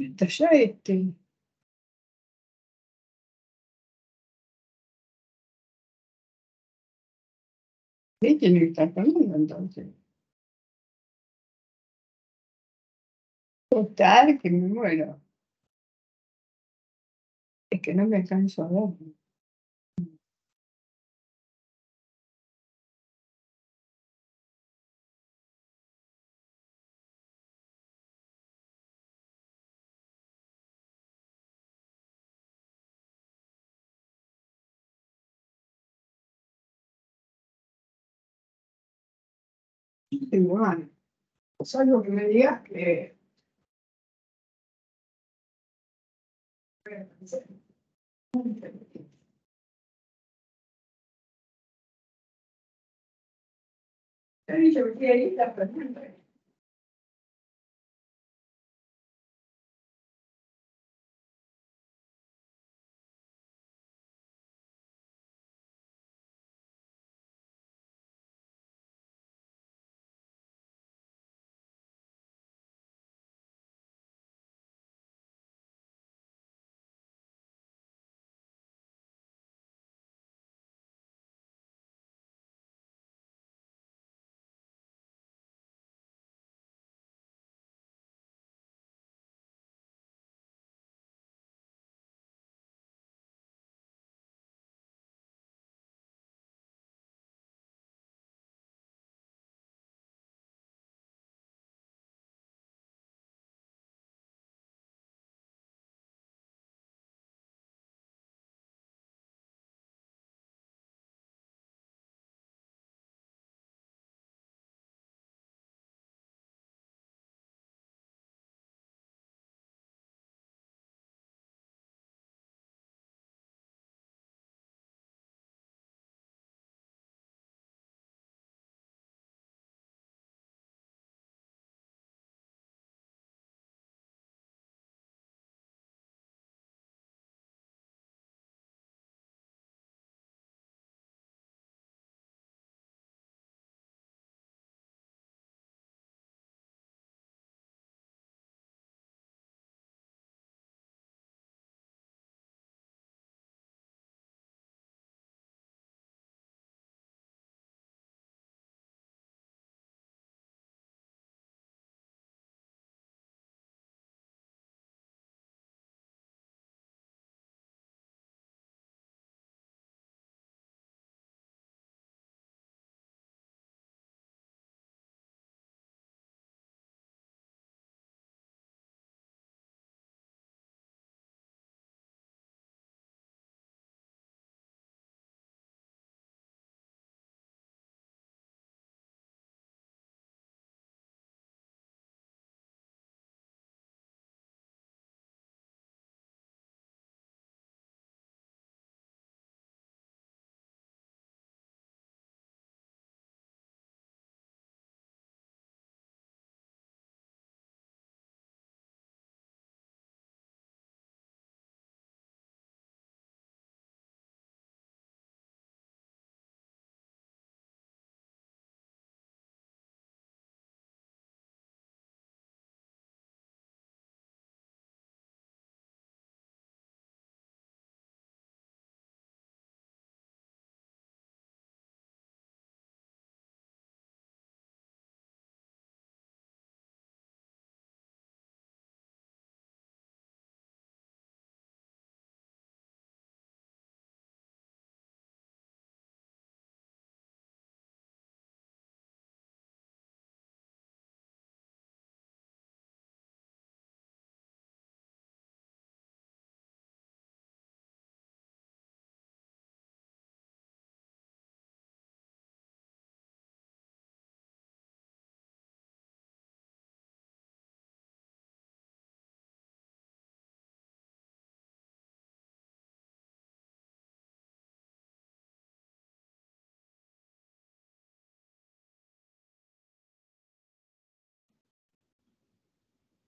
Está ya tiene que estar conmigo entonces. Total, que me muero. Es que no me alcanzo a ver. Igual, salvo que me digas que. Yo fui ahí la pregunta.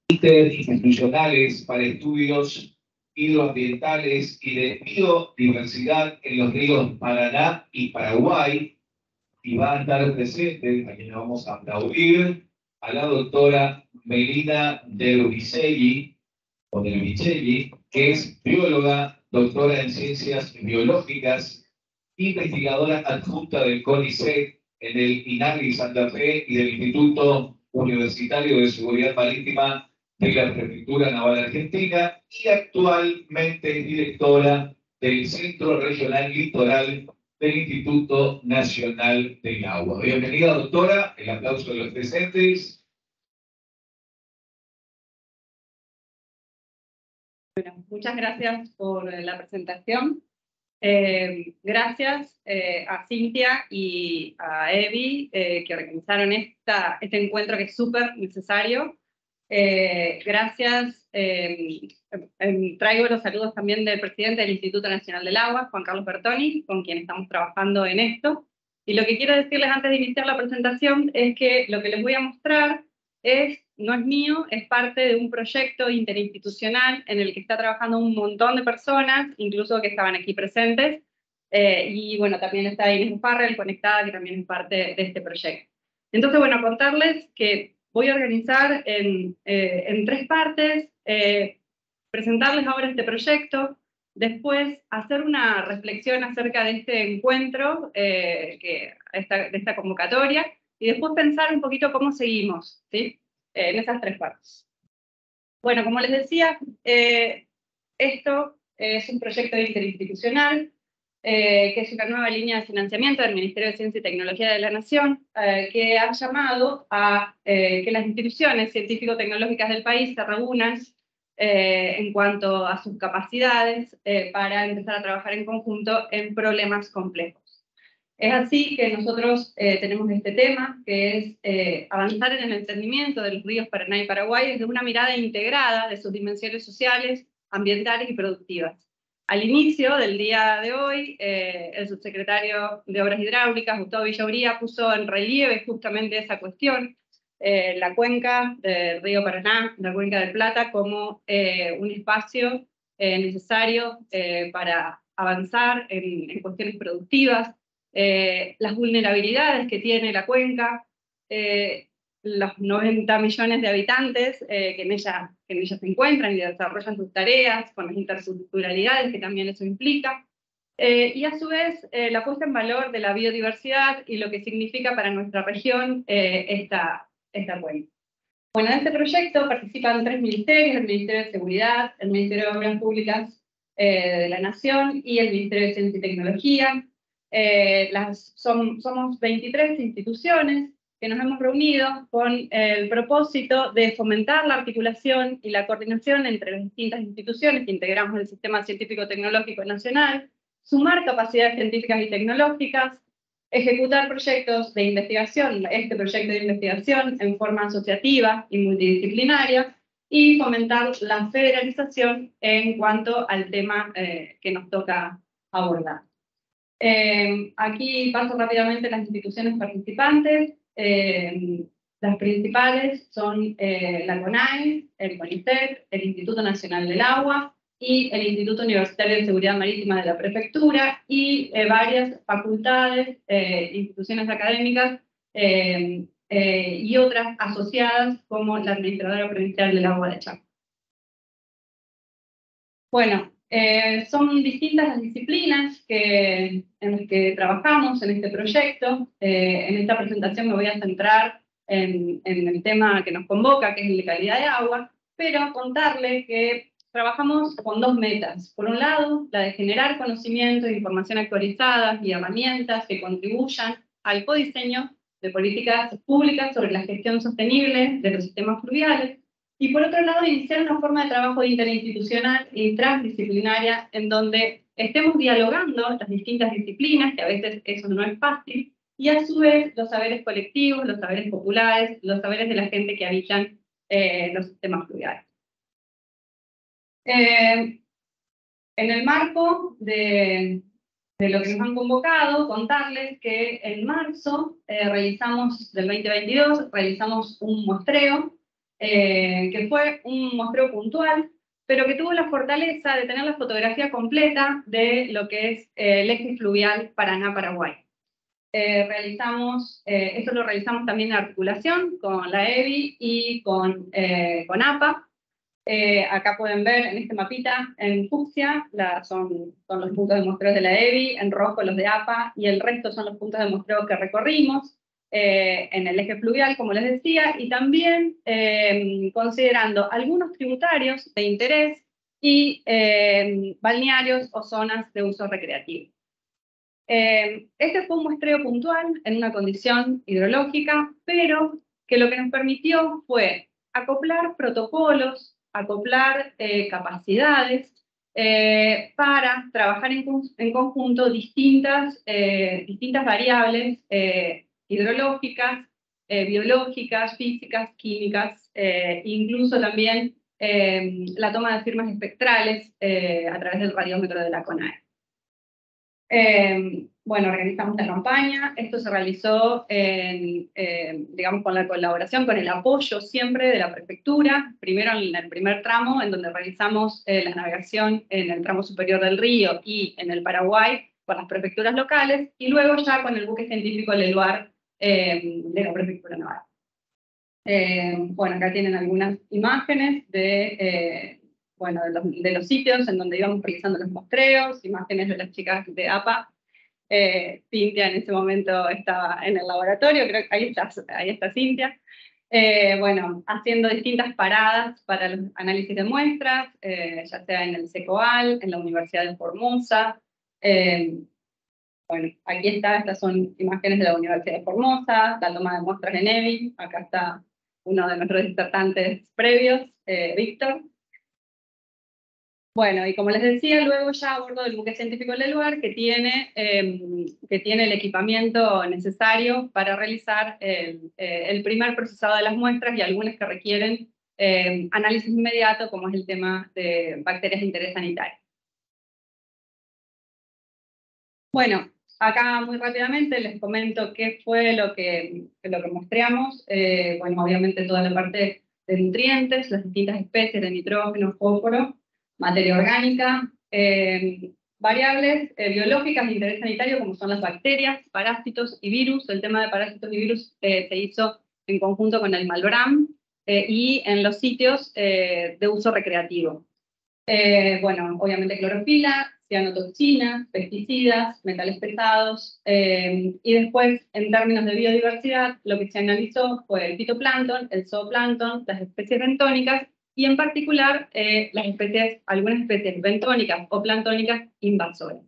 Institucionales para estudios hidroambientales y de biodiversidad en los ríos Paraná y Paraguay, y va a estar presente, a quien vamos a aplaudir, a la doctora Melina Dervisegui, Micheli, que es bióloga, doctora en ciencias biológicas, investigadora adjunta del CONICET en el INAGRI Santa Fe y del Instituto Universitario de Seguridad Marítima de la Prefectura Naval Argentina y actualmente es directora del Centro Regional Litoral del Instituto Nacional del Agua. Bienvenida, doctora. El aplauso de los presentes. Muchas gracias por la presentación. Gracias a Cintia y a Evi que organizaron este encuentro que es súper necesario. Gracias. Traigo los saludos también del presidente del Instituto Nacional del Agua, Juan Carlos Bertoni, con quien estamos trabajando en esto. Y lo que quiero decirles antes de iniciar la presentación es que lo que les voy a mostrar no es mío, es parte de un proyecto interinstitucional en el que está trabajando un montón de personas, incluso que estaban aquí presentes, y bueno, también está Inés Farrell conectada, que también es parte de este proyecto. Entonces, bueno, contarles que voy a organizar en 3 partes, presentarles ahora este proyecto, después hacer una reflexión acerca de este encuentro, de esta convocatoria, y después pensar un poquito cómo seguimos, ¿sí? En esas 3 partes. Bueno, como les decía, esto es un proyecto interinstitucional, que es una nueva línea de financiamiento del Ministerio de Ciencia y Tecnología de la Nación, que ha llamado a que las instituciones científico-tecnológicas del país se reúnan en cuanto a sus capacidades para empezar a trabajar en conjunto en problemas complejos. Es así que nosotros tenemos este tema, que es avanzar en el entendimiento de los ríos Paraná y Paraguay desde una mirada integrada de sus dimensiones sociales, ambientales y productivas. Al inicio del día de hoy, el subsecretario de Obras Hidráulicas, Gustavo Villauría, puso en relieve justamente esa cuestión, la cuenca del río Paraná, la cuenca del Plata, como un espacio necesario para avanzar en cuestiones productivas, las vulnerabilidades que tiene la cuenca, los 90 millones de habitantes que en ella se encuentran y desarrollan sus tareas, con las interculturalidades que también eso implica, y a su vez la puesta en valor de la biodiversidad y lo que significa para nuestra región esta cuenca. Bueno, en este proyecto participan 3 ministerios, el Ministerio de Seguridad, el Ministerio de Obras Públicas de la Nación y el Ministerio de Ciencia y Tecnología. Somos 23 instituciones que nos hemos reunido con el propósito de fomentar la articulación y la coordinación entre las distintas instituciones que integramos el Sistema Científico-Tecnológico Nacional, sumar capacidades científicas y tecnológicas, ejecutar proyectos de investigación, este proyecto de investigación en forma asociativa y multidisciplinaria, y fomentar la federalización en cuanto al tema que nos toca abordar. Aquí paso rápidamente las instituciones participantes. Las principales son la CONAE, el CONICET, el Instituto Nacional del Agua y el Instituto Universitario de Seguridad Marítima de la Prefectura y varias facultades, instituciones académicas y otras asociadas como la Administradora Provincial del Agua de Chaco. Bueno, son distintas las disciplinas en las que trabajamos en este proyecto. En esta presentación me voy a centrar en el tema que nos convoca, que es el de calidad de agua, pero contarle que trabajamos con 2 metas. Por un lado, la de generar conocimiento e información actualizadas y herramientas que contribuyan al codiseño de políticas públicas sobre la gestión sostenible de los sistemas fluviales. Y por otro lado, iniciar una forma de trabajo interinstitucional y transdisciplinaria en donde estemos dialogando las distintas disciplinas, que a veces eso no es fácil, y a su vez los saberes colectivos, los saberes populares, los saberes de la gente que habitan los sistemas fluviales. En el marco de lo que nos han convocado, contarles que en marzo del 2022 realizamos un muestreo, que fue un muestreo puntual, pero que tuvo la fortaleza de tener la fotografía completa de lo que es el eje fluvial Paraná-Paraguay. Esto lo realizamos también en articulación con la EBI y con APA. Acá pueden ver en este mapita, en fucsia, son los puntos de muestreo de la EBI, en rojo los de APA, y el resto son los puntos de muestreo que recorrimos en el eje fluvial, como les decía, y también considerando algunos tributarios de interés y balnearios o zonas de uso recreativo. Este fue un muestreo puntual en una condición hidrológica, pero que lo que nos permitió fue acoplar protocolos, acoplar capacidades para trabajar en conjunto distintas variables hidrológicas, biológicas, físicas, químicas, incluso también la toma de firmas espectrales a través del radiómetro de la CONAE. Bueno, organizamos la campaña. Esto se realizó, digamos, con la colaboración, con el apoyo siempre de la prefectura. Primero en el primer tramo, en donde realizamos la navegación en el tramo superior del río y en el Paraguay con las prefecturas locales, y luego ya con el buque científico Leluar de la prefectura naval. Bueno, acá tienen algunas imágenes de los sitios en donde íbamos realizando los muestreos, imágenes de las chicas de APA. Cintia en ese momento estaba en el laboratorio, creo que ahí está Cintia. Bueno, haciendo distintas paradas para los análisis de muestras, ya sea en el SECOAL, en la Universidad de Formosa. Bueno, aquí estas son imágenes de la Universidad de Formosa, la toma de muestras en EBI. Acá está uno de nuestros disertantes previos, Víctor. Bueno, y como les decía, luego ya a bordo del buque científico Leluar, que tiene el equipamiento necesario para realizar el primer procesado de las muestras y algunas que requieren análisis inmediato, como es el tema de bacterias de interés sanitario. Bueno, acá muy rápidamente les comento qué fue lo que muestreamos. Bueno, obviamente toda la parte de nutrientes, las distintas especies de nitrógeno, fósforo, materia orgánica, variables biológicas de interés sanitario como son las bacterias, parásitos y virus. El tema de parásitos y virus se hizo en conjunto con el Malbram y en los sitios de uso recreativo. Bueno, obviamente clorofila, cianotoxinas, pesticidas, metales pesados, y después, en términos de biodiversidad, lo que se analizó fue el fitoplancton, el zooplancton, las especies bentónicas, y en particular algunas especies bentónicas o planctónicas invasoras.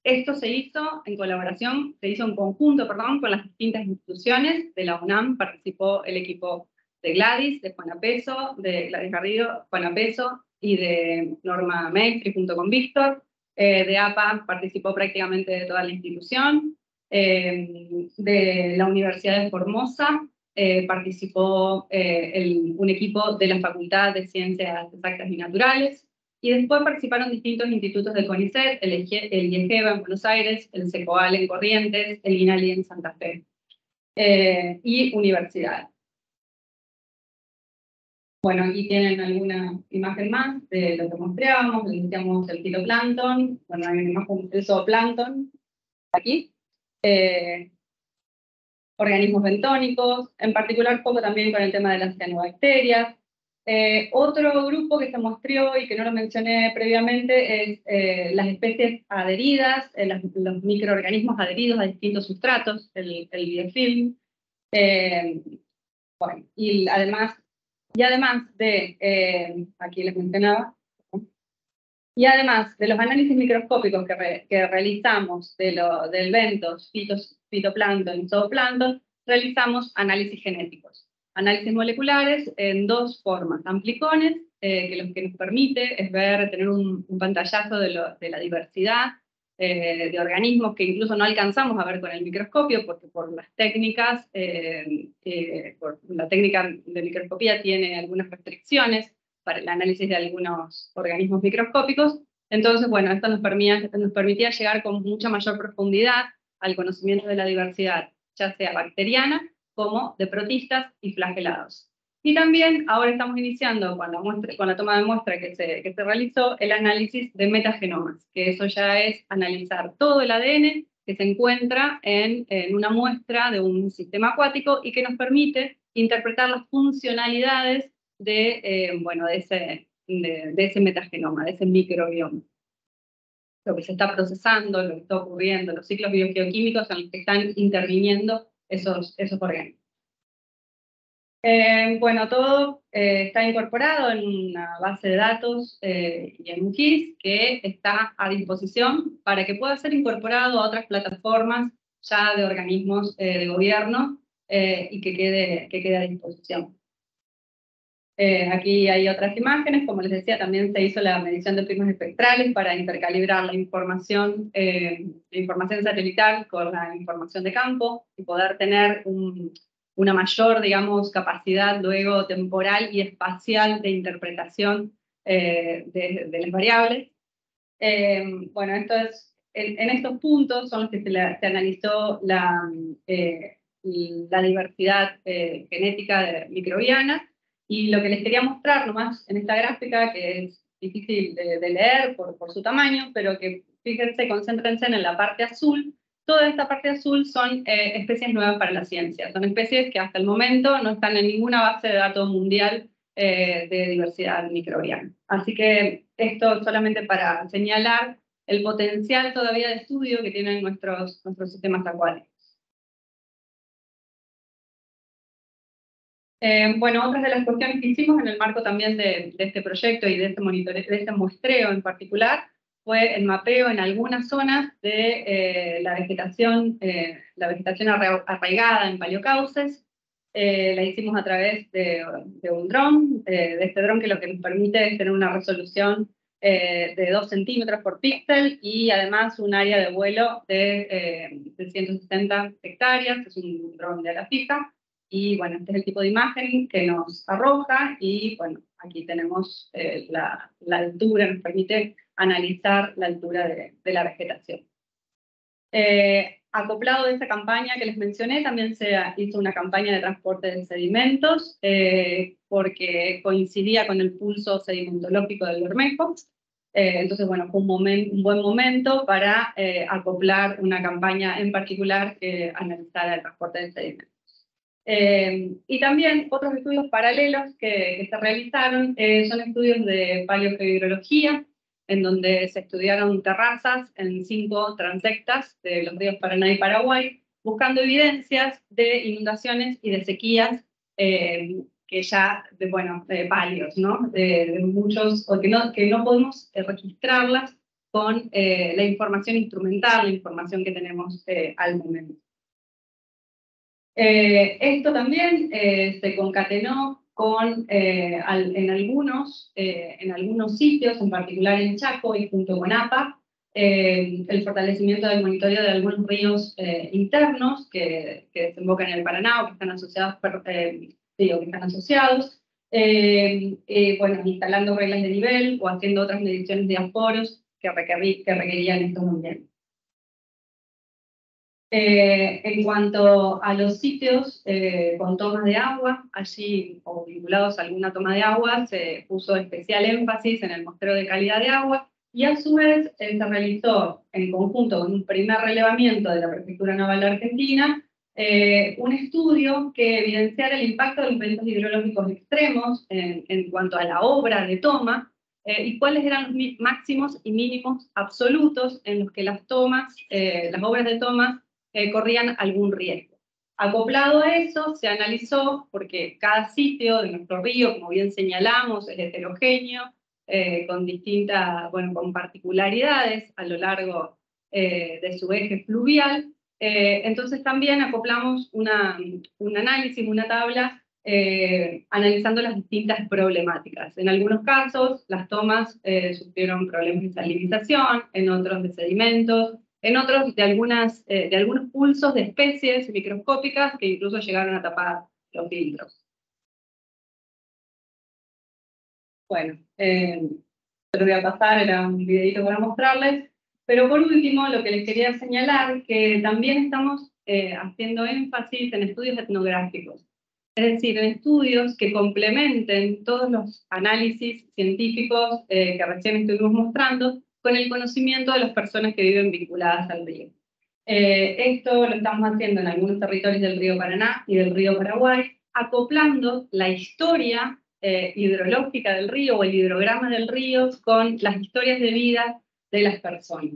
Esto se hizo en conjunto, con las distintas instituciones. De la UNAM participó el equipo de Gladys, de Juana Peso, de Gladys Garrido, Juana Peso y de Norma Maestri junto con Víctor. De APA participó prácticamente de toda la institución. De la Universidad de Formosa participó un equipo de la Facultad de Ciencias Exactas y Naturales. Y después participaron distintos institutos del CONICET, el IEGEBA en Buenos Aires, el SECOAL en Corrientes, el INALI en Santa Fe, y universidades. Bueno, aquí tienen alguna imagen más de lo que mostrábamos. Limpiamos el fitoplancton. Bueno, hay una imagen del zooplancton aquí. Organismos bentónicos, en particular poco también con el tema de las cianobacterias. Otro grupo que se mostró y que no lo mencioné previamente es las especies adheridas, los microorganismos adheridos a distintos sustratos, el biofilm. Bueno, y además de, aquí les mencionaba, y además de los análisis microscópicos que realizamos del bentos, fitoplancton y zooplancton, realizamos análisis genéticos. Análisis moleculares en dos formas, amplicones, que lo que nos permite es tener un pantallazo de la diversidad de organismos que incluso no alcanzamos a ver con el microscopio, porque por las técnicas, por la técnica de microscopía tiene algunas restricciones para el análisis de algunos organismos microscópicos. Entonces, bueno, esto nos permitía llegar con mucha mayor profundidad al conocimiento de la diversidad, ya sea bacteriana como de protistas y flagelados. Y también ahora estamos iniciando con la toma de muestra que se realizó el análisis de metagenomas, que eso ya es analizar todo el ADN que se encuentra en una muestra de un sistema acuático y que nos permite interpretar las funcionalidades de ese metagenoma, de ese microbioma. Lo que se está procesando, lo que está ocurriendo, los ciclos biogeoquímicos en los que están interviniendo esos organismos. Todo está incorporado en una base de datos y en un GIS que está a disposición para que pueda ser incorporado a otras plataformas ya de organismos de gobierno y que quede a disposición. Aquí hay otras imágenes, como les decía, también se hizo la medición de primas espectrales para intercalibrar la información satelital con la información de campo y poder tener una mayor, digamos, capacidad luego temporal y espacial de interpretación de las variables. En estos puntos son los que se analizó la diversidad genética microbiana. Y lo que les quería mostrar nomás en esta gráfica, que es difícil de leer por su tamaño, pero que fíjense, concéntrense en la parte azul. Toda esta parte azul son especies nuevas para la ciencia. Son especies que hasta el momento no están en ninguna base de datos mundial de diversidad microbiana. Así que esto solamente para señalar el potencial todavía de estudio que tienen nuestros sistemas acuáticos. Otras de las cuestiones que hicimos en el marco también de este proyecto y de este monitoreo, de este muestreo en particular, fue el mapeo en algunas zonas de la vegetación arraigada en paleocauces. La hicimos a través de un dron, de este dron que lo que nos permite es tener una resolución de 2 centímetros por píxel y además un área de vuelo de 170 hectáreas, es un dron de ala fija. Y bueno, este es el tipo de imagen que nos arroja y bueno, aquí tenemos la altura, nos permite analizar la altura de la vegetación. Acoplado de esta campaña que les mencioné, también se hizo una campaña de transporte de sedimentos porque coincidía con el pulso sedimentológico del Bermejo. Entonces, bueno, fue un buen momento para acoplar una campaña en particular que analizara el transporte de sedimentos. Y también otros estudios paralelos que se realizaron son estudios de paleogeohidrología, en donde se estudiaron terrazas en 5 transectas de los ríos Paraná y Paraguay, buscando evidencias de inundaciones y de sequías que ya, palios, ¿no? De muchos, o que no podemos registrarlas con la información instrumental, la información que tenemos al momento. Esto también se concatenó con, en algunos sitios, en particular en Chaco y junto con APA, el fortalecimiento del monitoreo de algunos ríos internos que desembocan en el Paraná o que están asociados, instalando reglas de nivel o haciendo otras mediciones de aforos que requerían estos ambientes. En cuanto a los sitios con tomas de agua, allí o vinculados a alguna toma de agua, se puso especial énfasis en el muestreo de calidad de agua y a su vez se realizó en conjunto con un primer relevamiento de la Prefectura Naval de Argentina un estudio que evidenciara el impacto de los eventos hidrológicos extremos en cuanto a la obra de toma y cuáles eran los máximos y mínimos absolutos en los que las obras de toma corrían algún riesgo. Acoplado a eso, se analizó, porque cada sitio de nuestro río, como bien señalamos, es heterogéneo, con particularidades a lo largo de su eje fluvial. Entonces también acoplamos un análisis, una tabla, analizando las distintas problemáticas. En algunos casos, las tomas sufrieron problemas de salinización, en otros de sedimentos, en otros de algunos pulsos de especies microscópicas que incluso llegaron a tapar los filtros. Bueno, lo voy a pasar, era un videito para mostrarles, pero por último lo que les quería señalar que también estamos haciendo énfasis en estudios etnográficos, es decir, en estudios que complementen todos los análisis científicos que recién estuvimos mostrando, con el conocimiento de las personas que viven vinculadas al río. Esto lo estamos haciendo en algunos territorios del río Paraná y del río Paraguay, acoplando la historia hidrológica del río o el hidrograma del río con las historias de vida de las personas.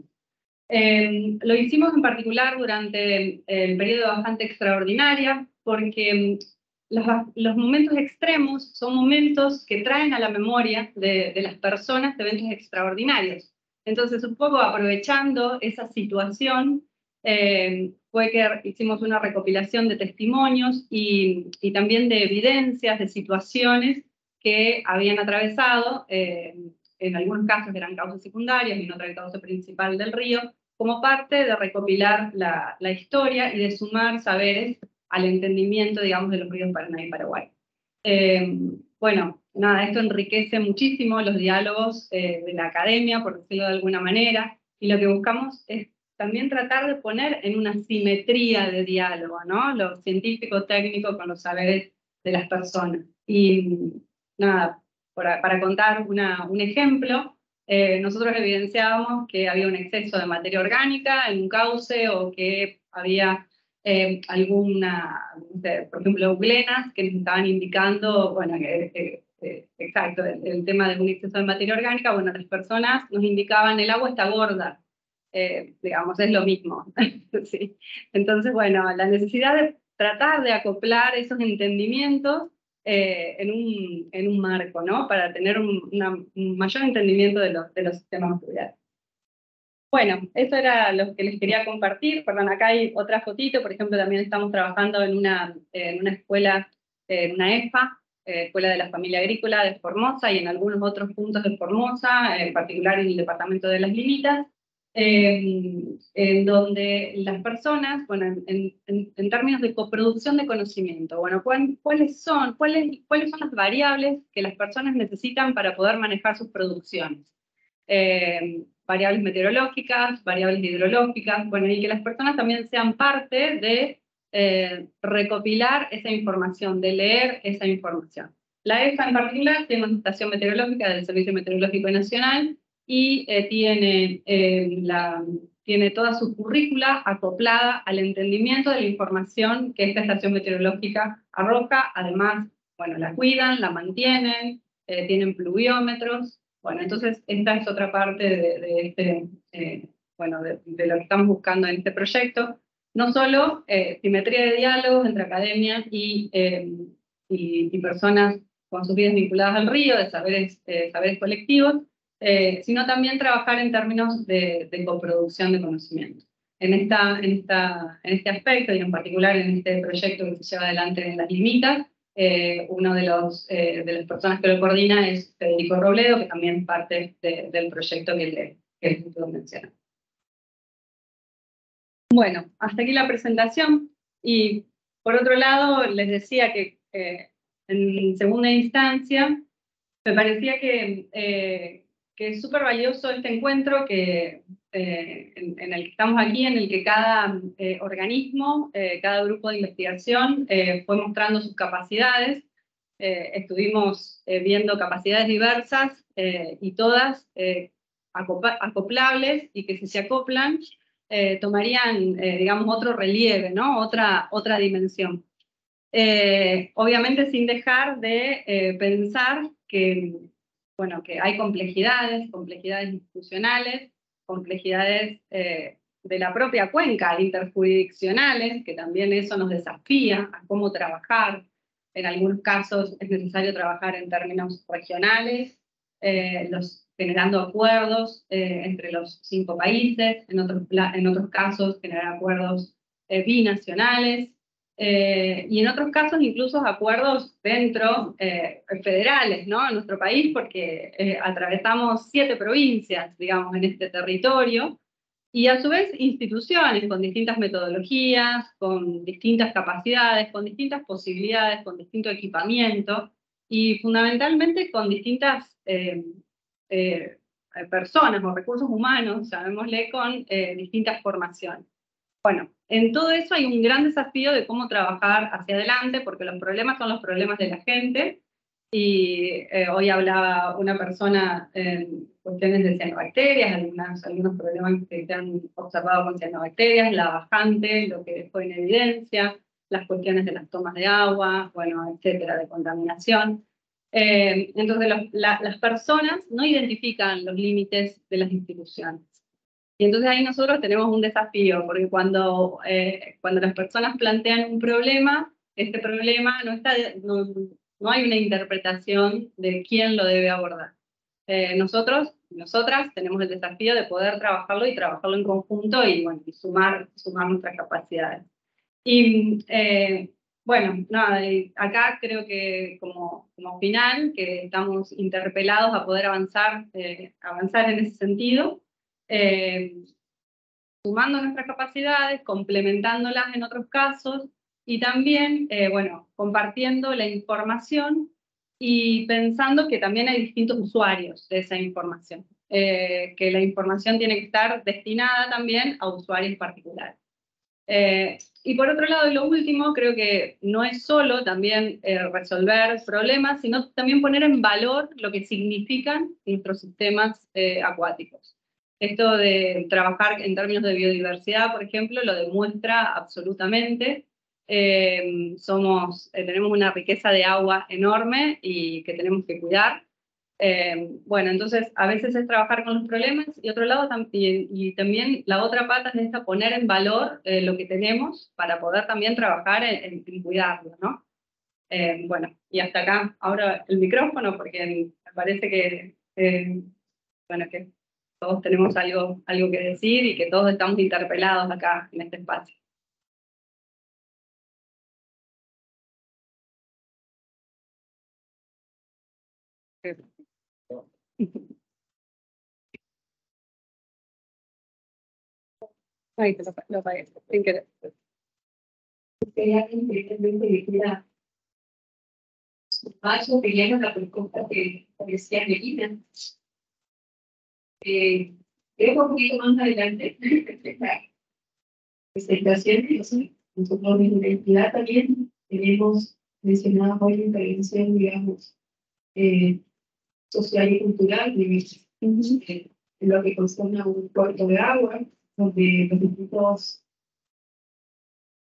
Lo hicimos en particular durante el periodo de bajante extraordinaria, porque los momentos extremos son momentos que traen a la memoria de las personas eventos extraordinarios. Entonces, un poco aprovechando esa situación, fue que hicimos una recopilación de testimonios y también de evidencias de situaciones que habían atravesado, en algunos casos eran causas secundarias y en otros el cauce principal del río, como parte de recopilar la historia y de sumar saberes al entendimiento, digamos, de los ríos Paraná y Paraguay. Bueno, nada, esto enriquece muchísimo los diálogos de la academia, por decirlo de alguna manera, y lo que buscamos es también tratar de poner en una simetría de diálogo, ¿no? Lo científico-técnico con los saberes de las personas. Y nada, para contar un ejemplo, nosotros evidenciábamos que había un exceso de materia orgánica en un cauce o que había por ejemplo, glenas que nos estaban indicando, bueno, exacto, el tema de un exceso de materia orgánica, bueno, las personas nos indicaban el agua está gorda, digamos, es lo mismo. Sí. Entonces, bueno, la necesidad de tratar de acoplar esos entendimientos en un marco, ¿no? Para tener un mayor entendimiento de los sistemas fluviales. Bueno, eso era lo que les quería compartir. Perdón, acá hay otra fotito. Por ejemplo, también estamos trabajando en una escuela, en una EFA, Escuela de la Familia Agrícola de Formosa, y en algunos otros puntos de Formosa, en particular en el departamento de Las Limitas, en donde las personas, bueno, en términos de coproducción de conocimiento, bueno, ¿cuáles son las variables que las personas necesitan para poder manejar sus producciones? Variables meteorológicas, variables hidrológicas, bueno, y que las personas también sean parte de recopilar esa información, de leer esa información. La EFA en particular tiene una estación meteorológica del Servicio Meteorológico Nacional y tiene toda su currícula acoplada al entendimiento de la información que esta estación meteorológica arroja. Además, bueno, la cuidan, la mantienen, tienen pluviómetros. Bueno, entonces esta es otra parte de lo que estamos buscando en este proyecto. No solo simetría de diálogos entre academia y personas con sus vidas vinculadas al río, de saberes colectivos, sino también trabajar en términos de coproducción de conocimiento. En este aspecto, y en particular en este proyecto que se lleva adelante en Las Limitas, uno de las personas que lo coordina es Federico Robledo, que también es parte del proyecto que les puedo mencionar. Bueno, hasta aquí la presentación. Y por otro lado, les decía que en segunda instancia me parecía que es súper valioso este encuentro en el que estamos aquí, en el que cada organismo, cada grupo de investigación fue mostrando sus capacidades. Estuvimos viendo capacidades diversas y todas acoplables, y que si se acoplan tomarían, digamos, otro relieve, ¿no? Otra dimensión. Obviamente sin dejar de pensar que hay complejidades institucionales, complejidades de la propia cuenca, interjurisdiccionales, que también eso nos desafía a cómo trabajar. En algunos casos es necesario trabajar en términos regionales, generando acuerdos entre los 5 países, en otros casos generar acuerdos binacionales, y en otros casos incluso acuerdos dentro federales, ¿no? En nuestro país, porque atravesamos 7 provincias, digamos, en este territorio, y a su vez instituciones con distintas metodologías, con distintas capacidades, con distintas posibilidades, con distinto equipamiento, y fundamentalmente con distintas personas o recursos humanos, llamémosle, con distintas formaciones. Bueno, en todo eso hay un gran desafío de cómo trabajar hacia adelante, porque los problemas son los problemas de la gente, y hoy hablaba una persona en cuestiones de cianobacterias, algunos problemas que se han observado con cianobacterias, la bajante, lo que dejó en evidencia, las cuestiones de las tomas de agua, bueno, etcétera, de contaminación. Entonces, las personas no identifican los límites de las instituciones. Y entonces ahí nosotros tenemos un desafío, porque cuando las personas plantean un problema, este problema no hay una interpretación de quién lo debe abordar. Nosotras tenemos el desafío de poder trabajarlo y trabajarlo en conjunto y, bueno, y sumar nuestras capacidades. Y bueno, nada, acá creo que como final, que estamos interpelados a poder avanzar en ese sentido, sumando nuestras capacidades, complementándolas en otros casos y también, bueno, compartiendo la información y pensando que también hay distintos usuarios de esa información, que la información tiene que estar destinada también a usuarios particulares. Y por otro lado, y lo último, creo que no es solo también resolver problemas, sino también poner en valor lo que significan nuestros sistemas acuáticos. Esto de trabajar en términos de biodiversidad, por ejemplo, lo demuestra absolutamente. Tenemos una riqueza de agua enorme y que tenemos que cuidar. Bueno, entonces a veces es trabajar con los problemas y otro lado y también la otra pata es esta, poner en valor lo que tenemos para poder también trabajar en cuidarlo, ¿no? Bueno, y hasta acá ahora el micrófono porque me parece que, bueno, que todos tenemos algo que decir y que todos estamos interpelados acá en este espacio. Ay, lo apagué, sin querer. Quería que inmediatamente dijera más opinión a la pregunta que decía Melina. Creo que un poquito más adelante, la presentación de nosotros en la entidad también tenemos mencionado hoy la intervención, digamos, social y cultural, en lo que consume a un puerto de agua, donde los distintos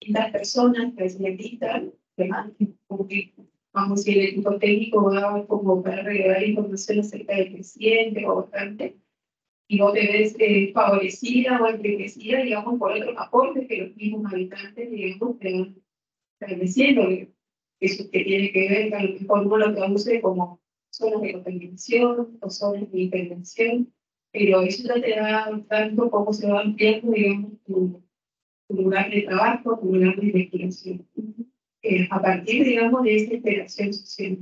las personas presentistas, como que, vamos a decir, el equipo técnico va como para regalar información acerca del presidente o bastante, y vos te ves favorecida o enriquecida, digamos, por otros aportes que los mismos habitantes, digamos, te van estableciendo, eso que tiene que ver con a lo mejor uno lo traduce como zonas de contaminación o zonas de intervención, pero eso ya te da tanto cómo se va ampliando, digamos, tu lugar de trabajo, tu lugar de investigación. A partir, digamos, de esta interacción social.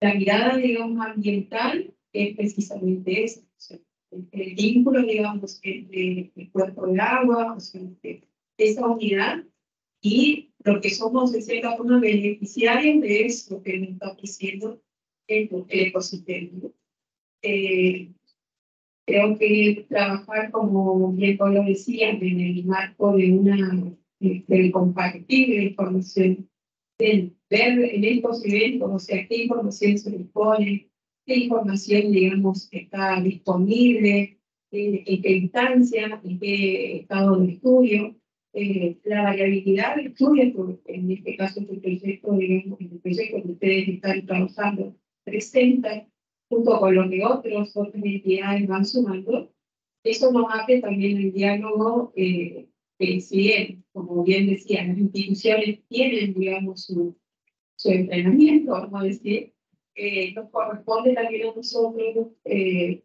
La mirada, digamos, ambiental es precisamente eso. O sea, el vínculo, digamos, entre el cuerpo del agua, o sea, esa unidad y lo que somos, de cierta forma, beneficiarios de eso que nos está ofreciendo el ecosistema. Creo que trabajar, como bien lo decía, en el marco de del compartir la información, del ver en estos eventos, o sea, qué información se dispone, qué información, digamos, está disponible, en qué instancia, en qué estado de estudio, la variabilidad de estudios, porque en este caso el proyecto, digamos, el proyecto que ustedes están trabajando presenta junto con lo que otras entidades van sumando, eso nos hace también el diálogo, que si bien, como bien decía, las instituciones tienen, digamos, su entrenamiento, vamos a decir, nos corresponde también a nosotros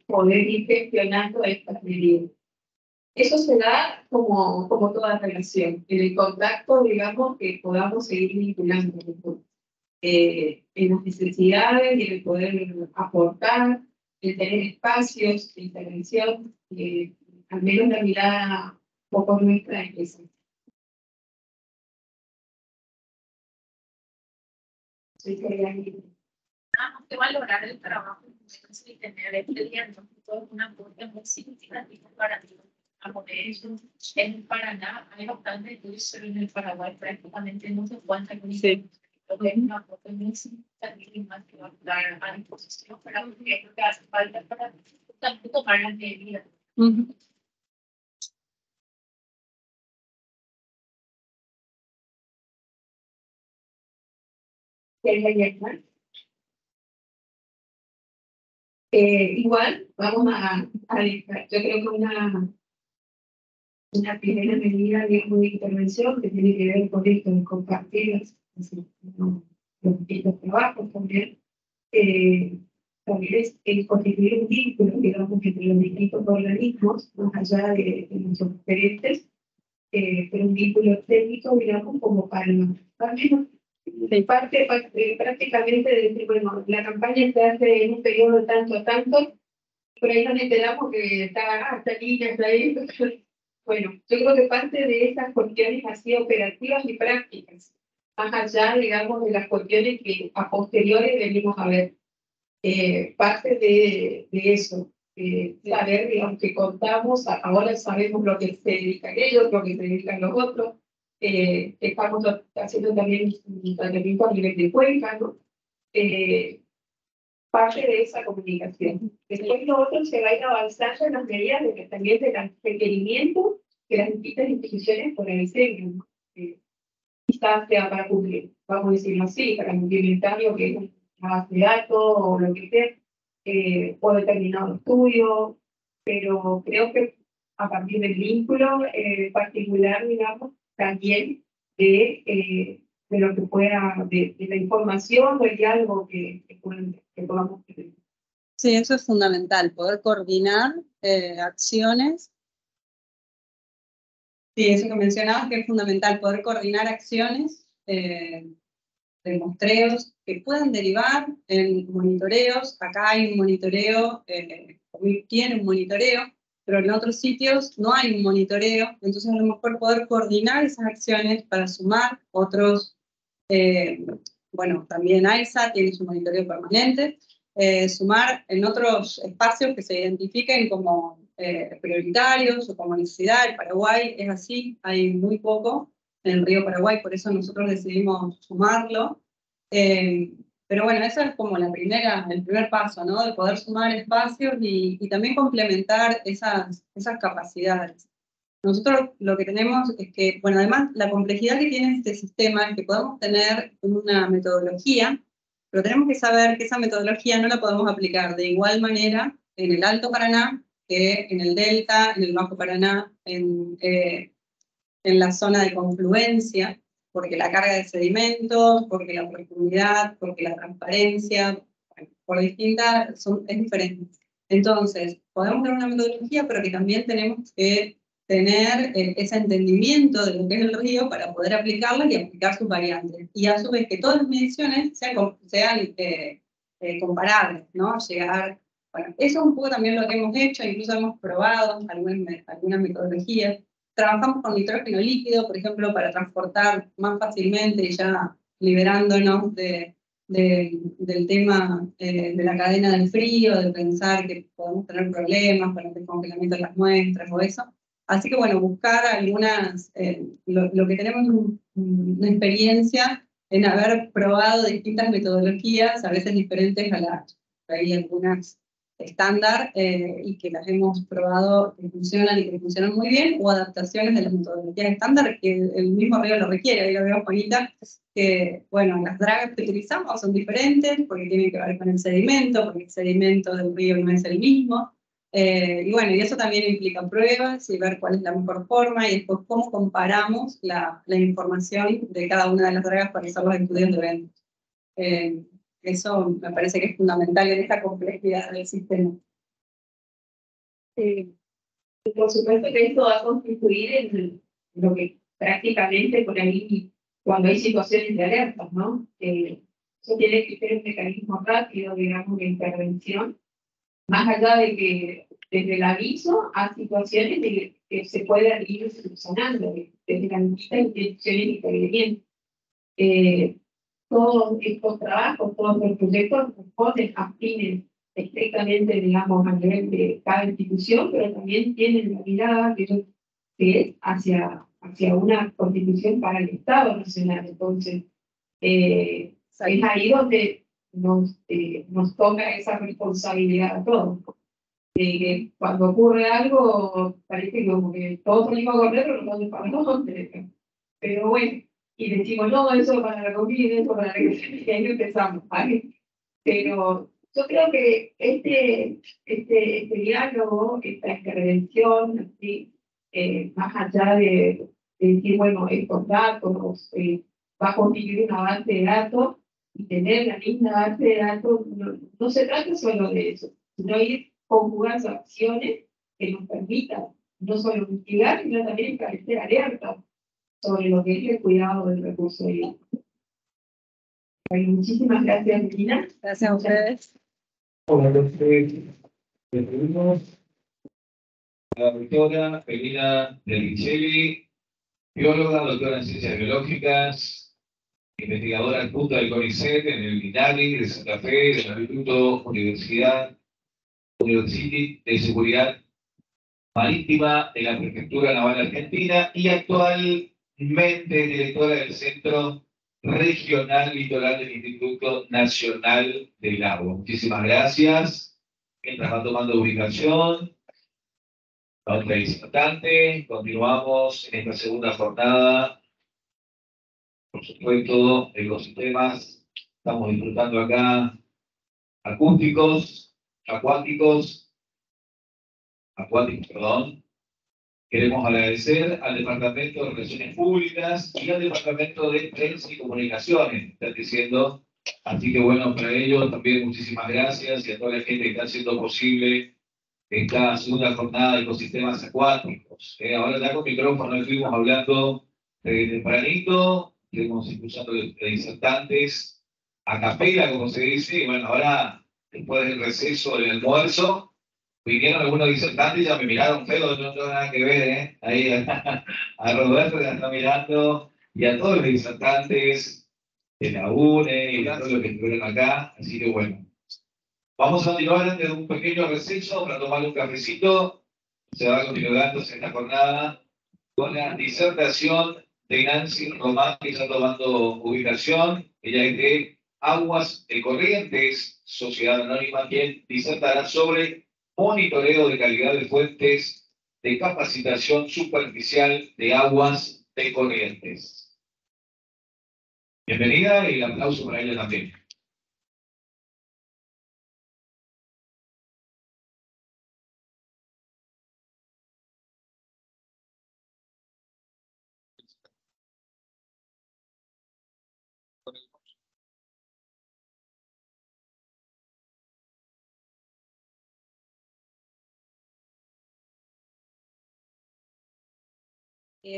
poder ir gestionando estas medidas. Eso se da como toda relación, en el contacto, digamos, que podamos seguir vinculando en las necesidades y en el poder aportar, en tener espacios de intervención, al menos la mirada un poco nuestra es esa. Que valorar el trabajo y tener experiencia, todo un aporte muy significativo para ti. En el Paraná hay bastante estudios, pero en el Paraguay prácticamente no se cuenta con eso. Es un aporte muy significativo más que va a dar a disposición para lo que hace falta para también tomar las medidas. Igual, vamos a dejar, yo creo que una primera medida de intervención que tiene que ver con esto de compartir los distintos trabajos también, también es el constituir un vínculo, digamos, entre los distintos organismos, más allá de nuestros diferentes, pero un vínculo técnico, digamos, como para también de parte prácticamente de decir, bueno, la campaña se hace en un periodo de tanto a tanto, por ahí nos enteramos que está línea, está ahí. Bueno, yo creo que parte de esas cuestiones así operativas y prácticas, más allá, digamos, de las cuestiones que a posteriores venimos a ver. Parte de eso, saber, digamos, que contamos, ahora sabemos lo que se dedican ellos, lo que se dedican los otros, estamos haciendo también un tratamiento a nivel de cuenca, ¿no? Parte de esa comunicación. Después lo otro se va a ir avanzando en las medidas de también de los requerimientos que las distintas instituciones por el diseño, ¿no? Quizás sea para cumplir, vamos a decirlo así, para implementar lo que es una base de datos o lo que sea, o determinado estudio, pero creo que a partir del vínculo particular, digamos, también de lo que pueda, de la información o el diálogo que podamos tener. Sí, eso es fundamental, poder coordinar acciones. Sí, eso que mencionabas que es fundamental, poder coordinar acciones de muestreos que puedan derivar en monitoreos. Acá hay un monitoreo, tiene un monitoreo, pero en otros sitios no hay un monitoreo, entonces a lo mejor poder coordinar esas acciones para sumar otros, bueno, también AISA tiene su monitoreo permanente, sumar en otros espacios que se identifiquen como prioritarios o como necesidad. El Paraguay es así, hay muy poco en el río Paraguay, por eso nosotros decidimos sumarlo. Pero bueno, esa es como el primer paso, ¿no? De poder sumar espacios y también complementar esas capacidades. Nosotros lo que tenemos es que, bueno, además la complejidad que tiene este sistema es que podemos tener una metodología, pero tenemos que saber que esa metodología no la podemos aplicar de igual manera en el Alto Paraná que en el Delta, en el Bajo Paraná, en la zona de confluencia, porque la carga de sedimentos, porque la profundidad, porque la transparencia, bueno, por distintas, es diferente. Entonces, podemos tener una metodología, pero que también tenemos que tener ese entendimiento de lo que es el río para poder aplicarla y aplicar sus variantes. Y a su vez que todas las mediciones sean comparables, ¿no? Llegar, bueno, eso es un poco también lo que hemos hecho, incluso hemos probado algunas metodologías. Trabajamos con nitrógeno líquido, por ejemplo, para transportar más fácilmente, ya liberándonos del tema de la cadena del frío, de pensar que podemos tener problemas con el descongelamiento de las muestras o eso. Así que bueno, buscar algunas, lo que tenemos una experiencia en haber probado distintas metodologías, a veces diferentes a las, hay algunas estándar y que las hemos probado que funcionan y que funcionan muy bien, o adaptaciones de las metodologías estándar que el mismo río lo requiere. Ahí lo veo, Juanita, que bueno, las dragas que utilizamos son diferentes porque tienen que ver con el sedimento, porque el sedimento del río no es el mismo. Y bueno, y eso también implica pruebas y ver cuál es la mejor forma y después cómo comparamos la información de cada una de las dragas para hacer los estudios de eventos. Eso me parece que es fundamental en esta complejidad del sistema. Por supuesto que esto va a constituir en lo que prácticamente por ahí, cuando hay situaciones de alerta, ¿no? Eso tiene que ser un mecanismo rápido, digamos, de intervención, más allá de que desde el aviso a situaciones de que se pueden ir solucionando, desde las distintas instituciones intervinientes. Todos estos trabajos, todos los proyectos responden a fines estrictamente, digamos, a nivel de cada institución, pero también tienen la mirada que es hacia una constitución para el Estado Nacional. Entonces, es ahí donde nos toca esa responsabilidad a todos. Cuando ocurre algo, parece como que todos salimos a correr, pero no para nosotros. Pero bueno, y decimos, no, eso para la comida, eso para la y ahí empezamos, ¿vale? Pero yo creo que este diálogo, esta intervención, ¿sí? Más allá de decir, bueno, estos datos, va a constituir una base de datos, y tener la misma base de datos, no se trata solo de eso, sino ir conjugando acciones que nos permitan no solo mitigar, sino también establecer alertas sobre lo que es el cuidado del recurso hídrico. Bueno, muchísimas gracias, Melina. Gracias a ustedes. Hola, recibimos a la doctora Melina Del Micheli, bióloga, doctora en ciencias biológicas, investigadora adjunta del CONICET en el INADI de Santa Fe, del Instituto University de Seguridad Marítima de la Prefectura Naval Argentina y actualmente directora del Centro Regional Litoral del Instituto Nacional del Agua. Muchísimas gracias. Mientras va tomando ubicación, la otra disertante, continuamos en esta segunda jornada. Por supuesto, ecosistemas, estamos disfrutando acá acuáticos, perdón. Queremos agradecer al Departamento de Relaciones Públicas y al Departamento de Prensa y Comunicaciones, están diciendo. Así que bueno, para ellos también muchísimas gracias y a toda la gente que está haciendo posible esta segunda jornada de ecosistemas acuáticos. Ahora ya con micrófono estuvimos hablando tempranito, estuvimos escuchando de disertantes a capela, como se dice, y bueno, ahora después del receso del almuerzo, vinieron algunos disertantes y ya me miraron feo, no tengo nada que ver, ¿eh? Ahí a Roberto que la está mirando, y a todos los disertantes de la UNE y a todos los que estuvieron acá, así que bueno. Vamos a continuar antes de un pequeño receso para tomar un cafecito. Se va a continuar esta jornada con la disertación de Nancy Román, que está tomando ubicación. Ella es de Aguas de Corrientes, Sociedad Anónima, quien disertará sobre monitoreo de calidad de fuentes de capacitación superficial de Aguas de Corrientes. Bienvenida y el aplauso para ella también.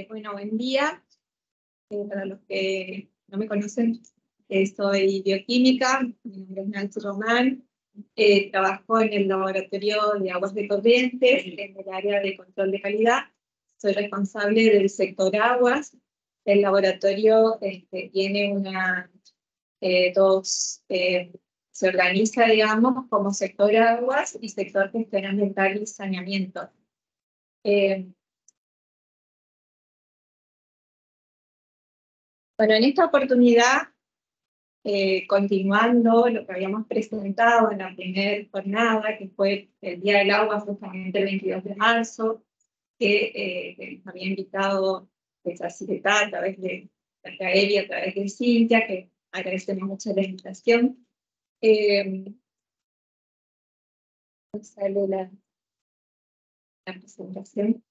Bueno, buen día. Para los que no me conocen, soy bioquímica, mi nombre es Nancy Román, trabajo en el laboratorio de Aguas de Corrientes, en el área de control de calidad. Soy responsable del sector aguas. El laboratorio tiene se organiza, digamos, como sector aguas y sector gestión ambiental y saneamiento. Bueno, en esta oportunidad, continuando lo que habíamos presentado en la primera jornada, que fue el Día del Agua, justamente el 22 de marzo, que nos había invitado a CIRETA a través de Rafael y a través de Cintia, que agradecemos mucho la invitación. Sale la presentación.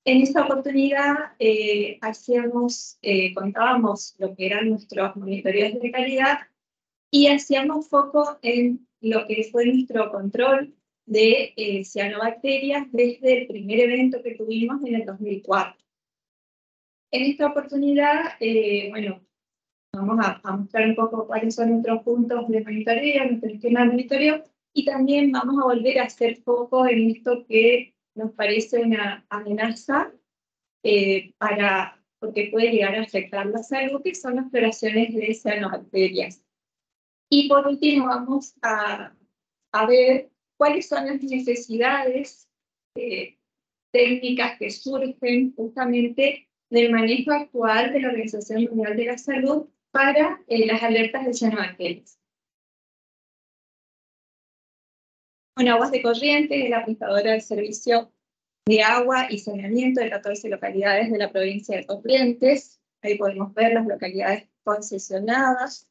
En esta oportunidad contábamos lo que eran nuestros monitoreos de calidad y hacíamos foco en lo que fue nuestro control de cianobacterias desde el primer evento que tuvimos en el 2004. En esta oportunidad, bueno, vamos a mostrar un poco cuáles son nuestros puntos de monitoreo, nuestro esquema de monitoreo, y también vamos a volver a hacer foco en esto que nos parece una amenaza porque puede llegar a afectar la salud, que son las floraciones de cianobacterias. Y por último vamos a ver cuáles son las necesidades técnicas que surgen justamente del manejo actual de la Organización Mundial de la Salud para las alertas de cianobacterias. Bueno, Aguas de Corrientes es la prestadora del servicio de agua y saneamiento de 14 localidades de la provincia de Corrientes. Ahí podemos ver las localidades concesionadas.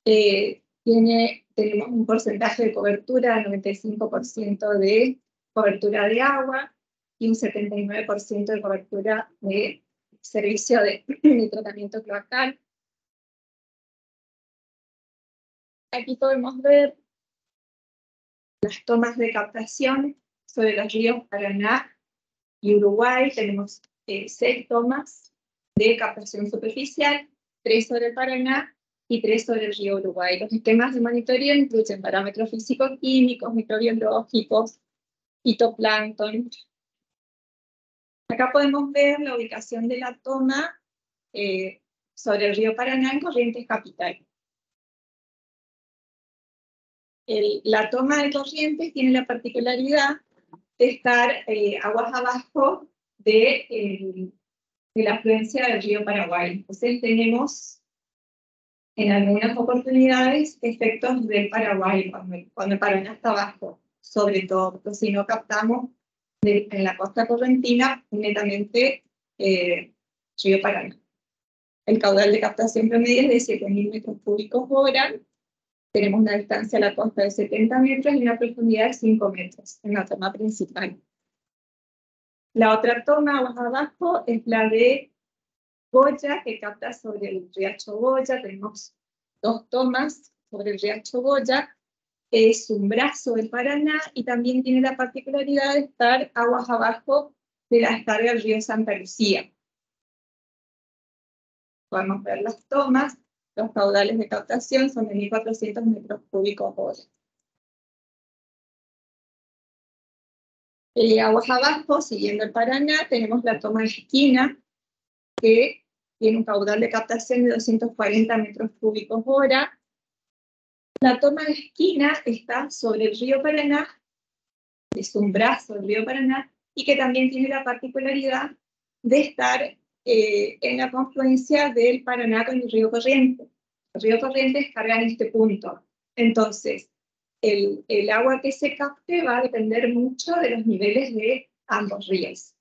Tenemos un porcentaje de cobertura del 95% de cobertura de agua y un 79% de cobertura de servicio de tratamiento cloacal. Aquí podemos ver las tomas de captación sobre los ríos Paraná y Uruguay. Tenemos 6 tomas de captación superficial, 3 sobre el Paraná y 3 sobre el río Uruguay. Los esquemas de monitoreo incluyen parámetros físico-químicos, microbiológicos, fitoplancton. Acá podemos ver la ubicación de la toma sobre el río Paraná en Corrientes Capital. La toma de Corrientes tiene la particularidad de estar aguas abajo de la afluencia del río Paraguay. Entonces tenemos en algunas oportunidades efectos del Paraguay cuando el Paraná está abajo, sobre todo, pero si no captamos en la costa correntina netamente río Paraná. El caudal de captación promedio es de 7.000 metros cúbicos hora. Tenemos una distancia a la costa de 70 metros y una profundidad de 5 metros en la toma principal. La otra toma aguas abajo es la de Goya, que capta sobre el riacho Goya. Tenemos 2 tomas sobre el riacho Goya. Es un brazo del Paraná y también tiene la particularidad de estar aguas abajo de la descarga del río Santa Lucía. Podemos ver las tomas. Los caudales de captación son de 1.400 metros cúbicos hora. Aguas abajo, siguiendo el Paraná, tenemos la toma de Esquina, que tiene un caudal de captación de 240 metros cúbicos hora. La toma de Esquina está sobre el río Paraná, es un brazo del río Paraná, y que también tiene la particularidad de estar en la confluencia del Paraná con el río Corrientes. El río Corrientes carga en este punto. Entonces, el agua que se capte va a depender mucho de los niveles de ambos ríos.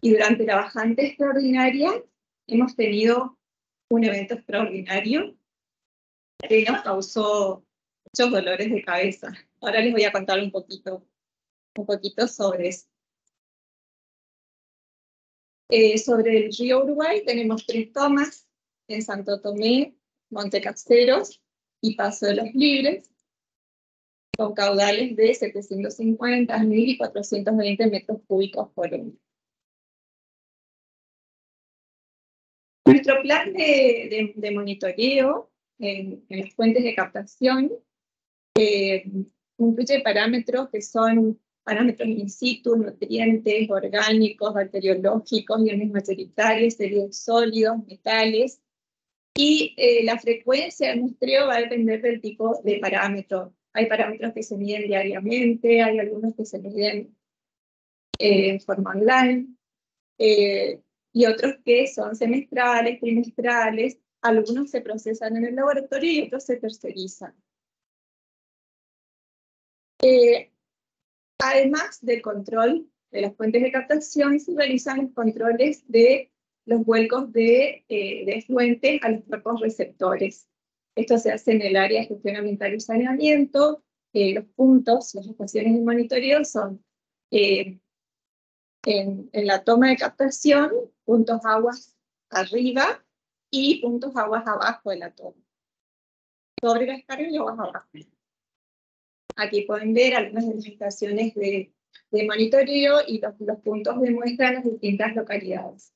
Y durante la bajante extraordinaria hemos tenido un evento extraordinario que nos causó muchos dolores de cabeza. Ahora les voy a contar un poquito sobre eso. Sobre el río Uruguay tenemos 3 tomas en Santo Tomé, Montecaseros y Paso de los Libres, con caudales de 750, 1.000 y 420 metros cúbicos por hora. Nuestro plan de monitoreo en las fuentes de captación incluye parámetros que son parámetros in situ, nutrientes, orgánicos, bacteriológicos, iones mayoritarios, sólidos sólidos, metales, y la frecuencia de muestreo va a depender del tipo de parámetro. Hay parámetros que se miden diariamente, hay algunos que se miden en forma online, y otros que son semestrales, trimestrales. Algunos se procesan en el laboratorio y otros se tercerizan. Además del control de las fuentes de captación, se realizan los controles de los vuelcos de efluentes a los cuerpos receptores. Esto se hace en el área de gestión ambiental y saneamiento. Los puntos, las estaciones de monitoreo son en la toma de captación, puntos aguas arriba y puntos aguas abajo de la toma. Sobre la descarga y aguas abajo. Aquí pueden ver algunas de las estaciones de monitoreo y los puntos de muestra en las distintas localidades.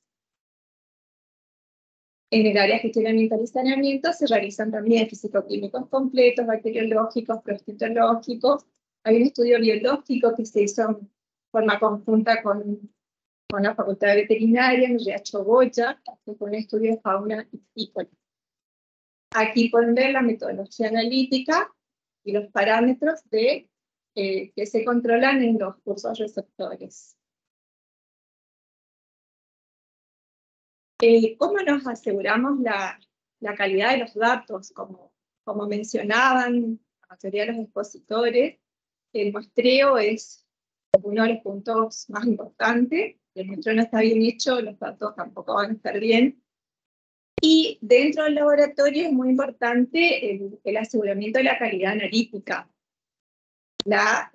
En el área de gestión ambiental y saneamiento se realizan también físico-químicos completos, bacteriológicos, procitológicos. Hay un estudio biológico que se hizo en forma conjunta con la Facultad de Veterinaria en Riacho Goya, que fue un estudio de fauna y piscícola. Aquí pueden ver la metodología analítica y los parámetros que se controlan en los cursos receptores. ¿Cómo nos aseguramos la calidad de los datos? Como mencionaban la mayoría de los expositores, el muestreo es uno de los puntos más importantes. el nuestro no está bien hecho, los datos tampoco van a estar bien. Y dentro del laboratorio es muy importante el aseguramiento de la calidad analítica, la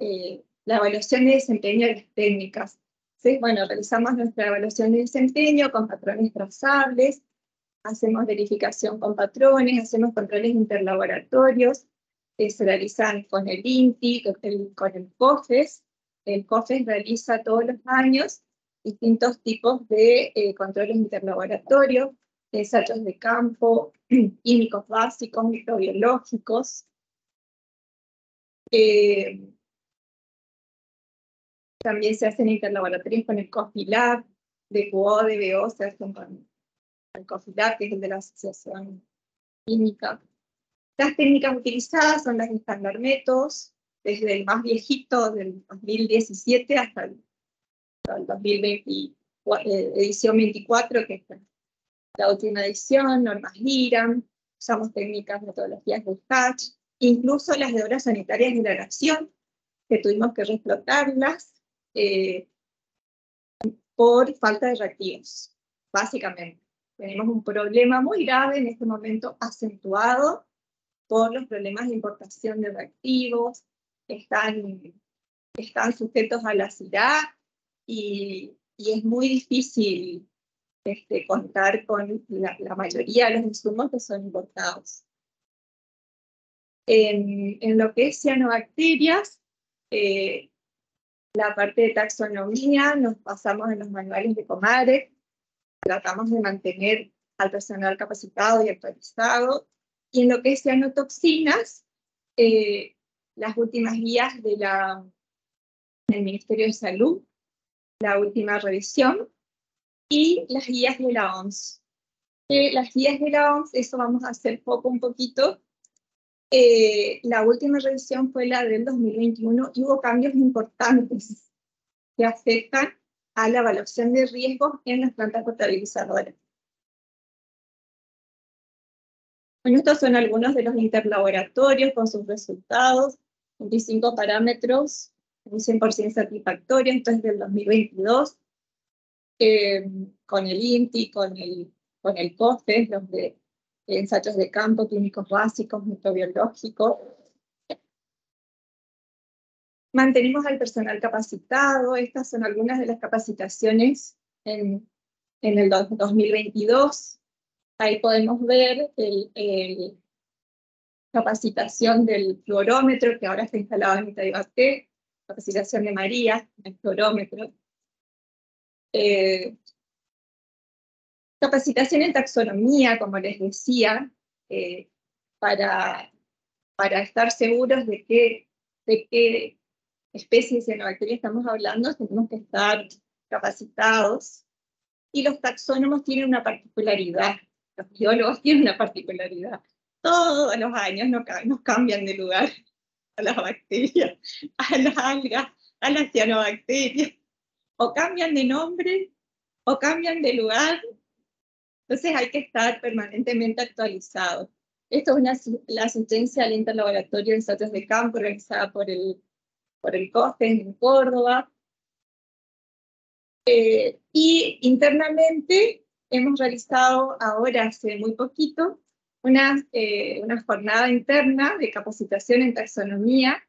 evaluación de desempeño de las técnicas. ¿Sí? Bueno, realizamos nuestra evaluación de desempeño con patrones trazables, hacemos verificación con patrones, hacemos controles interlaboratorios, se realizan con el INTI, con el COFES. El COFES realiza todos los años distintos tipos de controles interlaboratorios, ensayos de campo, químicos básicos, microbiológicos. También se hacen interlaboratorios con el COFILAB, DQO, DBO, se hacen con el COFILAB, que es el de la Asociación Química. Las técnicas utilizadas son las estándar métodos, desde el más viejito del 2017 hasta el 2020, edición 24, que es la última edición, normas IRAM, usamos técnicas, metodologías de USACH, incluso las de obras sanitarias de la nación, que tuvimos que reflotarlas por falta de reactivos, básicamente. Tenemos un problema muy grave en este momento, acentuado por los problemas de importación de reactivos, están sujetos a la CIRAC, y es muy difícil contar con la mayoría de los insumos que son importados. En lo que es cianobacterias, la parte de taxonomía nos basamos en los manuales de COMAREC, tratamos de mantener al personal capacitado y actualizado, y en lo que es cianotoxinas, las últimas guías del Ministerio de Salud, la última revisión, y las guías de la OMS. Las guías de la OMS, eso vamos a hacer un poquito. La última revisión fue la del 2021 y hubo cambios importantes que afectan a la evaluación de riesgos en las plantas potabilizadoras. Bueno, estos son algunos de los interlaboratorios con sus resultados, 25 parámetros, un 100% satisfactorio, esto es del 2022, con el INTI, con el COFES, los de ensayos de campo, químicos básicos, microbiológicos. Mantenemos al personal capacitado, estas son algunas de las capacitaciones en el 2022. Ahí podemos ver capacitación del fluorómetro, que ahora está instalado en Itaibaté, capacitación de María, el fluorómetro. Capacitación en taxonomía, como les decía, para estar seguros de qué especies de cianobacterias estamos hablando, tenemos que estar capacitados. Y los taxónomos tienen una particularidad, los biólogos tienen una particularidad. Todos los años nos cambian de lugar a las bacterias, a las algas, a las cianobacterias. O cambian de nombre, o cambian de lugar. Entonces hay que estar permanentemente actualizados. Esto es la asistencia al interlaboratorio de ensayos de campo realizada por el COFES en Córdoba. Y internamente hemos realizado ahora, hace muy poquito, una jornada interna de capacitación en taxonomía,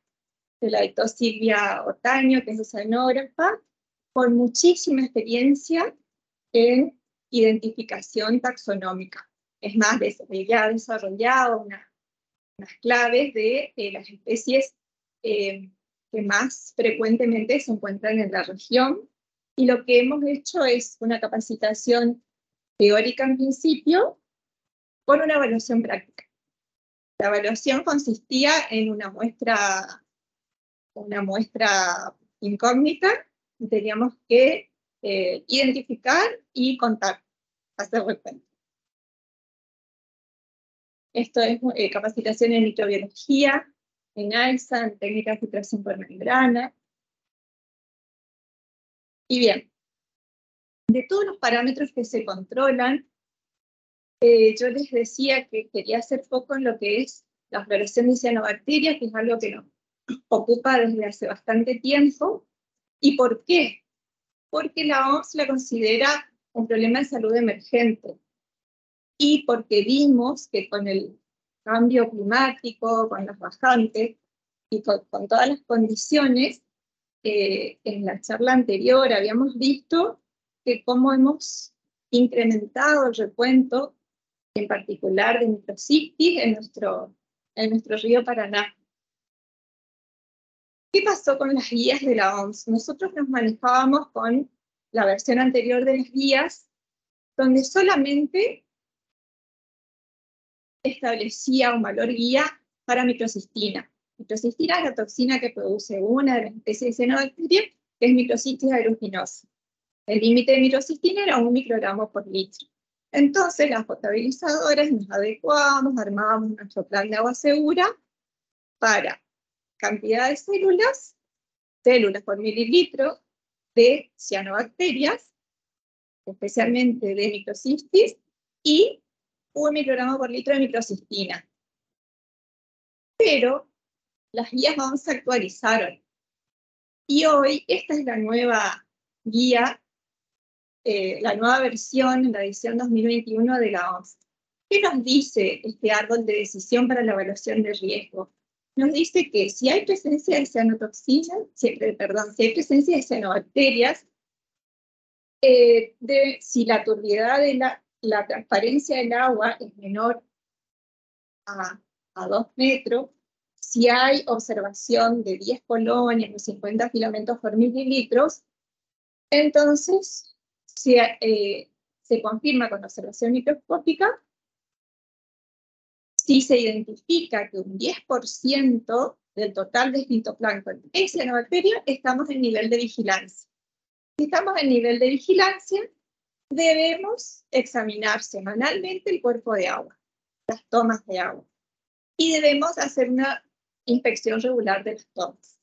que la dictó Silvia Otaño, que es oceanógrafa, con muchísima experiencia en identificación taxonómica. Es más, ella ha desarrollado unas claves de las especies que más frecuentemente se encuentran en la región, y lo que hemos hecho es una capacitación teórica en principio, con una evaluación práctica. La evaluación consistía en una muestra incógnita, y teníamos que identificar y contar, hacer recuento. Esto es capacitación en microbiología, en AISA, en técnicas de filtración por membrana. Y bien, de todos los parámetros que se controlan, yo les decía que quería hacer foco en lo que es la floración de cianobacterias, que es algo que nos ocupa desde hace bastante tiempo. ¿Y por qué? porque la OMS la considera un problema de salud emergente y porque vimos que con el cambio climático, con las bajantes y con todas las condiciones, en la charla anterior habíamos visto que cómo hemos incrementado el recuento, en particular de microcistis en nuestro río Paraná. ¿Qué pasó con las guías de la OMS? Nosotros nos manejábamos con la versión anterior de las guías, donde solamente establecía un valor guía para microcistina. Microcistina es la toxina que produce una de las especies de cianobacteria, que es Microcistis aeruginosa. El límite de microcistina era 1 microgramo por litro. Entonces, las potabilizadoras nos adecuábamos, armábamos nuestro plan de agua segura para cantidad de células por mililitro de cianobacterias, especialmente de microcistis, y 1 microgramo por litro de microcistina. Pero las guías OMS se actualizaron. Y hoy esta es la nueva guía, la nueva versión, la edición 2021 de la OMS. ¿Qué nos dice este árbol de decisión para la evaluación de riesgo? Nos dice que si hay presencia de cianotoxinas, si hay presencia de cianobacterias, si la turbiedad de la transparencia del agua es menor a 2 metros, si hay observación de 10 colonias o 50 filamentos por mililitros, entonces se confirma con observación microscópica. Si se identifica que un 10% del total de fitoplancton es cianobacteria, estamos en nivel de vigilancia. Si estamos en nivel de vigilancia, debemos examinar semanalmente el cuerpo de agua, las tomas de agua, y debemos hacer una inspección regular de las tomas.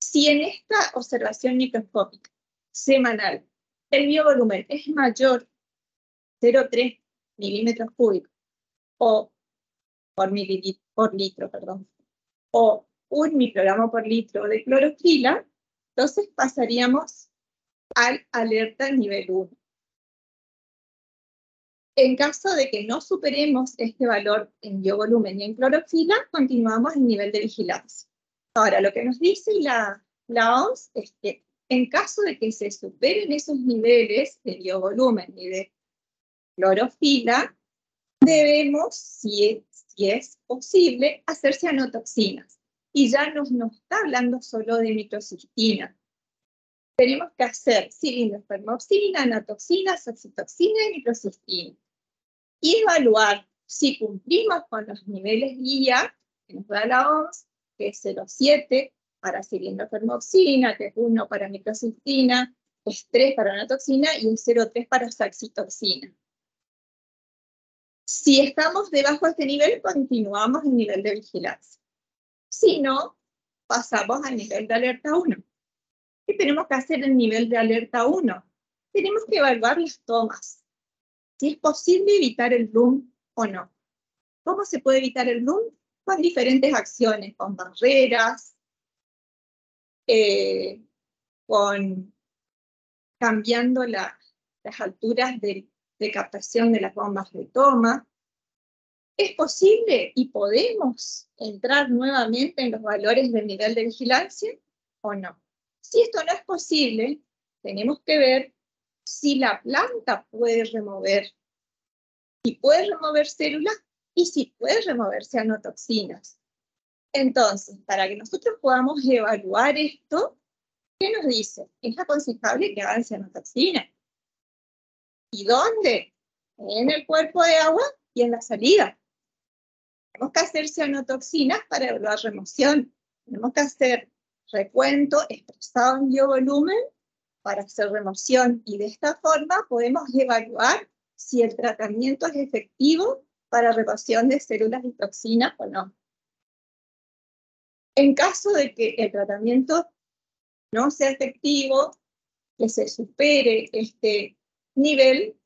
Si en esta observación microscópica semanal el biovolumen es mayor 0,3 milímetros cúbicos o por litro, o 1 microgramo por litro de clorofila, entonces pasaríamos al alerta nivel 1. En caso de que no superemos este valor en biovolumen y en clorofila, continuamos en nivel de vigilancia. Ahora, lo que nos dice la OMS es que en caso de que se superen esos niveles de biovolumen y de clorofila, debemos, si es posible, hacer cianotoxinas. Y ya no nos está hablando solo de microcistina. Tenemos que hacer cilindrofermoxina, anatoxina, oxitoxina y microcistina. Y evaluar si cumplimos con los niveles guía que nos da la OMS, que es 0,7 para cilindrofermoxina, que es 1 para microcistina, es 3 para anatoxina y un 0,3 para saxitoxina. Si estamos debajo de este nivel, continuamos en nivel de vigilancia. Si no, pasamos al nivel de alerta 1. ¿Qué tenemos que hacer en nivel de alerta 1? Tenemos que evaluar las tomas. Si es posible evitar el bloom o no. ¿Cómo se puede evitar el bloom? Con diferentes acciones, con barreras, con cambiando las alturas de captación de las bombas de toma. ¿Es posible y podemos entrar nuevamente en los valores del nivel de vigilancia o no? Si esto no es posible, tenemos que ver si la planta puede remover, si puede remover células y si puede remover cianotoxinas. Entonces, para que nosotros podamos evaluar esto, ¿qué nos dice? Es aconsejable que hagan cianotoxinas. ¿Y dónde? En el cuerpo de agua y en la salida. Tenemos que hacer cianotoxinas para evaluar remoción. Tenemos que hacer recuento expresado en biovolumen para hacer remoción. Y de esta forma podemos evaluar si el tratamiento es efectivo para remoción de células y toxinas o no. En caso de que el tratamiento no sea efectivo, que se supere este nivel,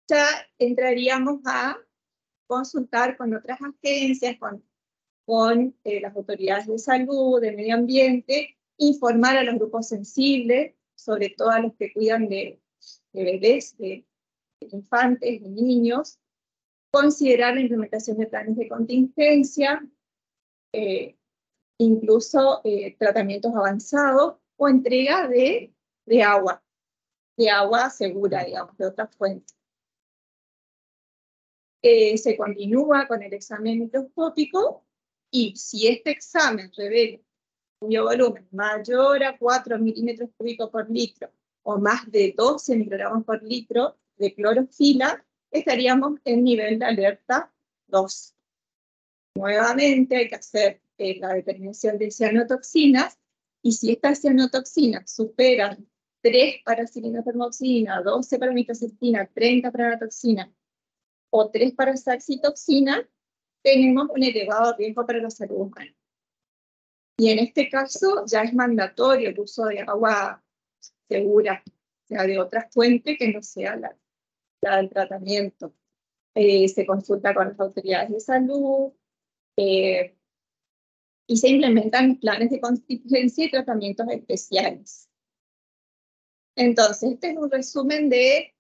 ya entraríamos a consultar con otras agencias, con las autoridades de salud, de medio ambiente, informar a los grupos sensibles sobre todo a los que cuidan de bebés, de infantes, de niños, considerar la implementación de planes de contingencia, incluso tratamientos avanzados o entrega de agua segura, digamos, de otras fuentes. Se continúa con el examen microscópico y si este examen revela un biovolumen mayor a 4 milímetros cúbicos por litro o más de 12 microgramos por litro de clorofila, estaríamos en nivel de alerta 2. Nuevamente hay que hacer la determinación de cianotoxinas, y si estas cianotoxinas superan 3 para cilindrofermoxina, 12 para microcestina, 30 para la toxina, o 3 para saxitoxina, tenemos un elevado riesgo para la salud humana. Y en este caso ya es mandatorio el uso de agua segura, o sea, de otra fuente que no sea la del tratamiento. Se consulta con las autoridades de salud, y se implementan planes de contingencia y tratamientos especiales. Entonces, este es un resumen de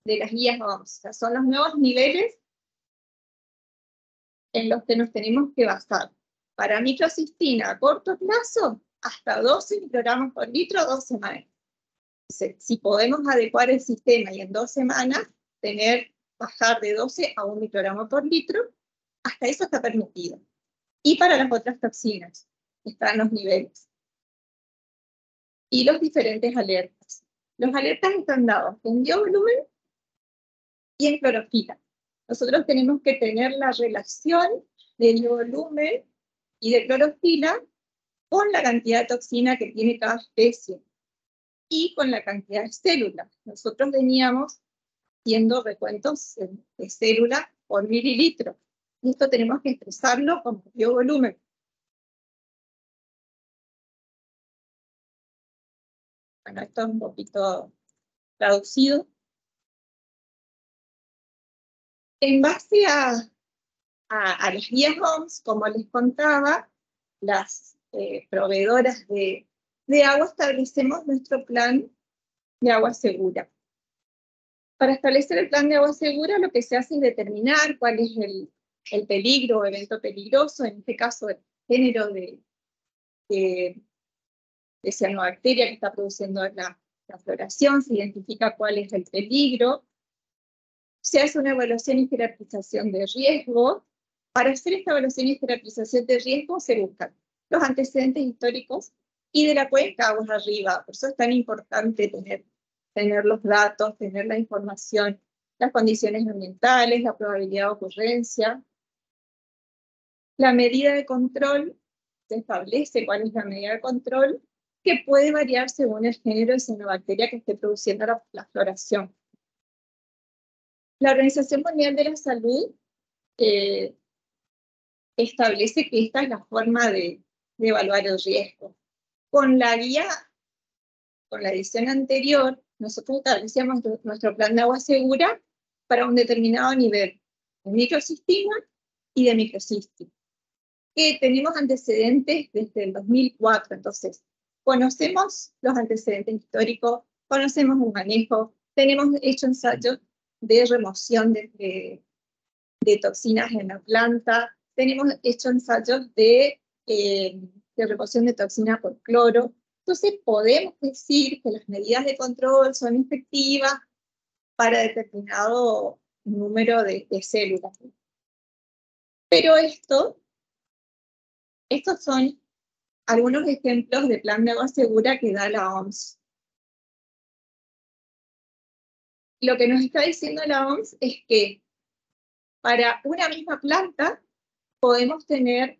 las guías OMS. O sea, son los nuevos niveles en los que nos tenemos que basar. Para microcistina a corto plazo, hasta 12 microgramos por litro, 2 semanas. Entonces, si podemos adecuar el sistema y en 2 semanas bajar de 12 a 1 microgramo por litro, hasta eso está permitido. Y para las otras toxinas están los niveles. Y los diferentes alertas. Los alertas están dados en biovolumen y en clorofila. Nosotros tenemos que tener la relación de biovolumen y de clorofila con la cantidad de toxina que tiene cada especie y con la cantidad de células. Nosotros veníamos haciendo recuentos de células por mililitro. Y esto tenemos que expresarlo como biovolumen. Bueno, esto es un poquito traducido. En base a las guías OMS, como les contaba, las proveedoras de agua establecemos nuestro plan de agua segura. Para establecer el plan de agua segura, lo que se hace es determinar cuál es el peligro o evento peligroso, en este caso el género de cianobacteria que está produciendo la floración, se identifica cuál es el peligro, se hace una evaluación y jerarquización de riesgo. Para hacer esta evaluación y jerarquización de riesgo se buscan los antecedentes históricos y de la cuenca aguas arriba. Por eso es tan importante tener los datos, tener la información, las condiciones ambientales, la probabilidad de ocurrencia. La medida de control, se establece cuál es la medida de control, que puede variar según el género de cianobacteria que esté produciendo la floración. La Organización Mundial de la Salud establece que esta es la forma de evaluar el riesgo. Con la guía, con la edición anterior, nosotros establecíamos nuestro plan de agua segura para un determinado nivel de microcistina y de microcistina. Que tenemos antecedentes desde el 2004, entonces conocemos los antecedentes históricos, conocemos el manejo, tenemos hecho ensayos de remoción de toxinas en la planta, tenemos hecho ensayos de remoción de toxinas por cloro. Entonces podemos decir que las medidas de control son efectivas para determinado número de células. Pero estos son algunos ejemplos de plan de agua segura que da la OMS. Lo que nos está diciendo la OMS es que para una misma planta podemos tener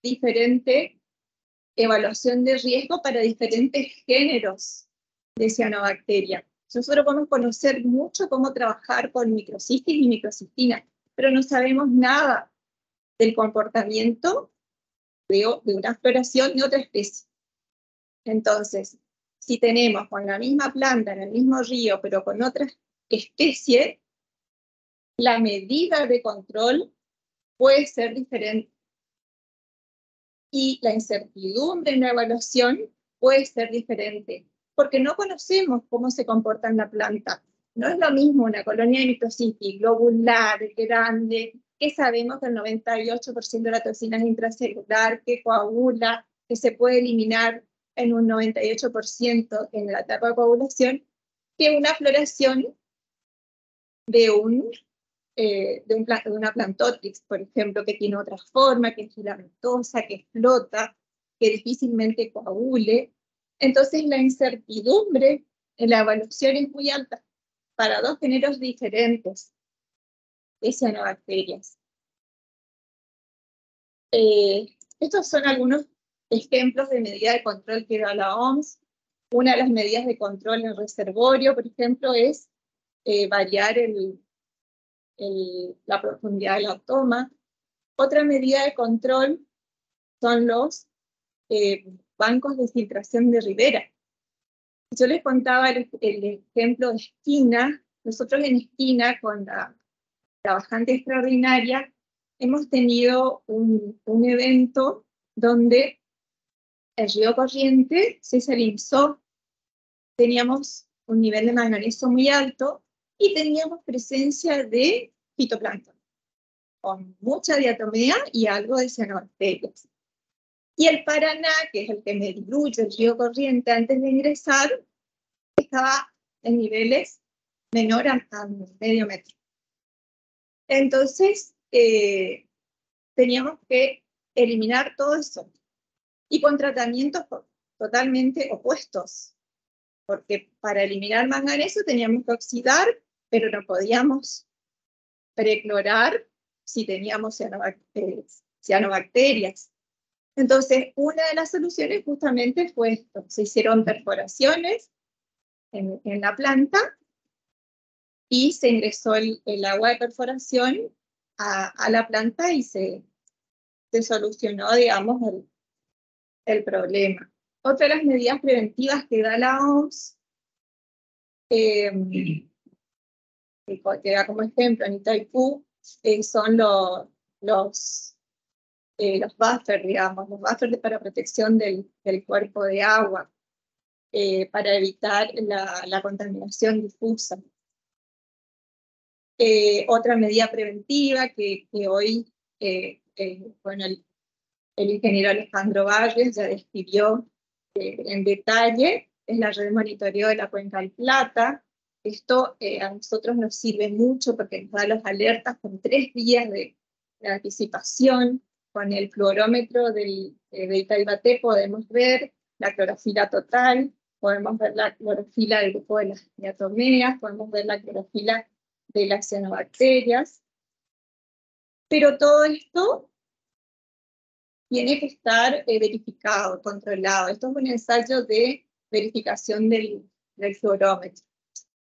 diferente evaluación de riesgo para diferentes géneros de cianobacteria. Nosotros podemos conocer mucho cómo trabajar con microcistis y microcistina, pero no sabemos nada del comportamiento de una floración de otra especie. Entonces, si tenemos con la misma planta en el mismo río, pero con otra especie, la medida de control puede ser diferente. Y la incertidumbre en la evaluación puede ser diferente. porque no conocemos cómo se comporta en la planta. No es lo mismo una colonia de microcystis globular, grande, que sabemos que el 98% de la toxina es intracelular, que coagula, que se puede eliminar en un 98% en la etapa de coagulación, que una floración de una plantotrix, por ejemplo, que tiene otra forma, que es filamentosa, que flota, que difícilmente coagule. Entonces la incertidumbre en la evaluación es muy alta para dos géneros diferentes de cianobacterias. Estos son algunos ejemplos de medidas de control que da la OMS. Una de las medidas de control en reservorio, por ejemplo, es variar la profundidad de la toma. Otra medida de control son los bancos de filtración de ribera. Yo les contaba el ejemplo de Esquina. Nosotros en Esquina, con la bajante extraordinaria, hemos tenido un evento donde el río Corriente se salinizó, teníamos un nivel de manganeso muy alto y teníamos presencia de fitoplancton, con mucha diatomea y algo de cianobacterias. Y el Paraná, que es el que me diluye el río Corriente antes de ingresar, estaba en niveles menor a medio metro. Entonces, teníamos que eliminar todo eso. Y con tratamientos totalmente opuestos. Porque para eliminar manganeso teníamos que oxidar, pero no podíamos preclorar si teníamos cianobacterias. Entonces, una de las soluciones justamente fue esto. Se hicieron perforaciones en la planta y se ingresó el agua de perforación a la planta y se solucionó, digamos, el problema. Otra de las medidas preventivas que da la OMS, que da como ejemplo en Itaipú, son los buffers, digamos, los buffers para protección del cuerpo de agua, para evitar la contaminación difusa. Otra medida preventiva que hoy, bueno, el ingeniero Alejandro Barrios ya describió en detalle, es la red de monitoreo de la Cuenca del Plata. Esto a nosotros nos sirve mucho porque nos da las alertas con 3 días de anticipación. Con el fluorómetro de Itaibaté podemos ver la clorofila total, podemos ver la clorofila del grupo de las diatomeas, podemos ver la clorofila de las cianobacterias. Pero todo esto tiene que estar verificado, controlado. Esto es un ensayo de verificación del fluorómetro.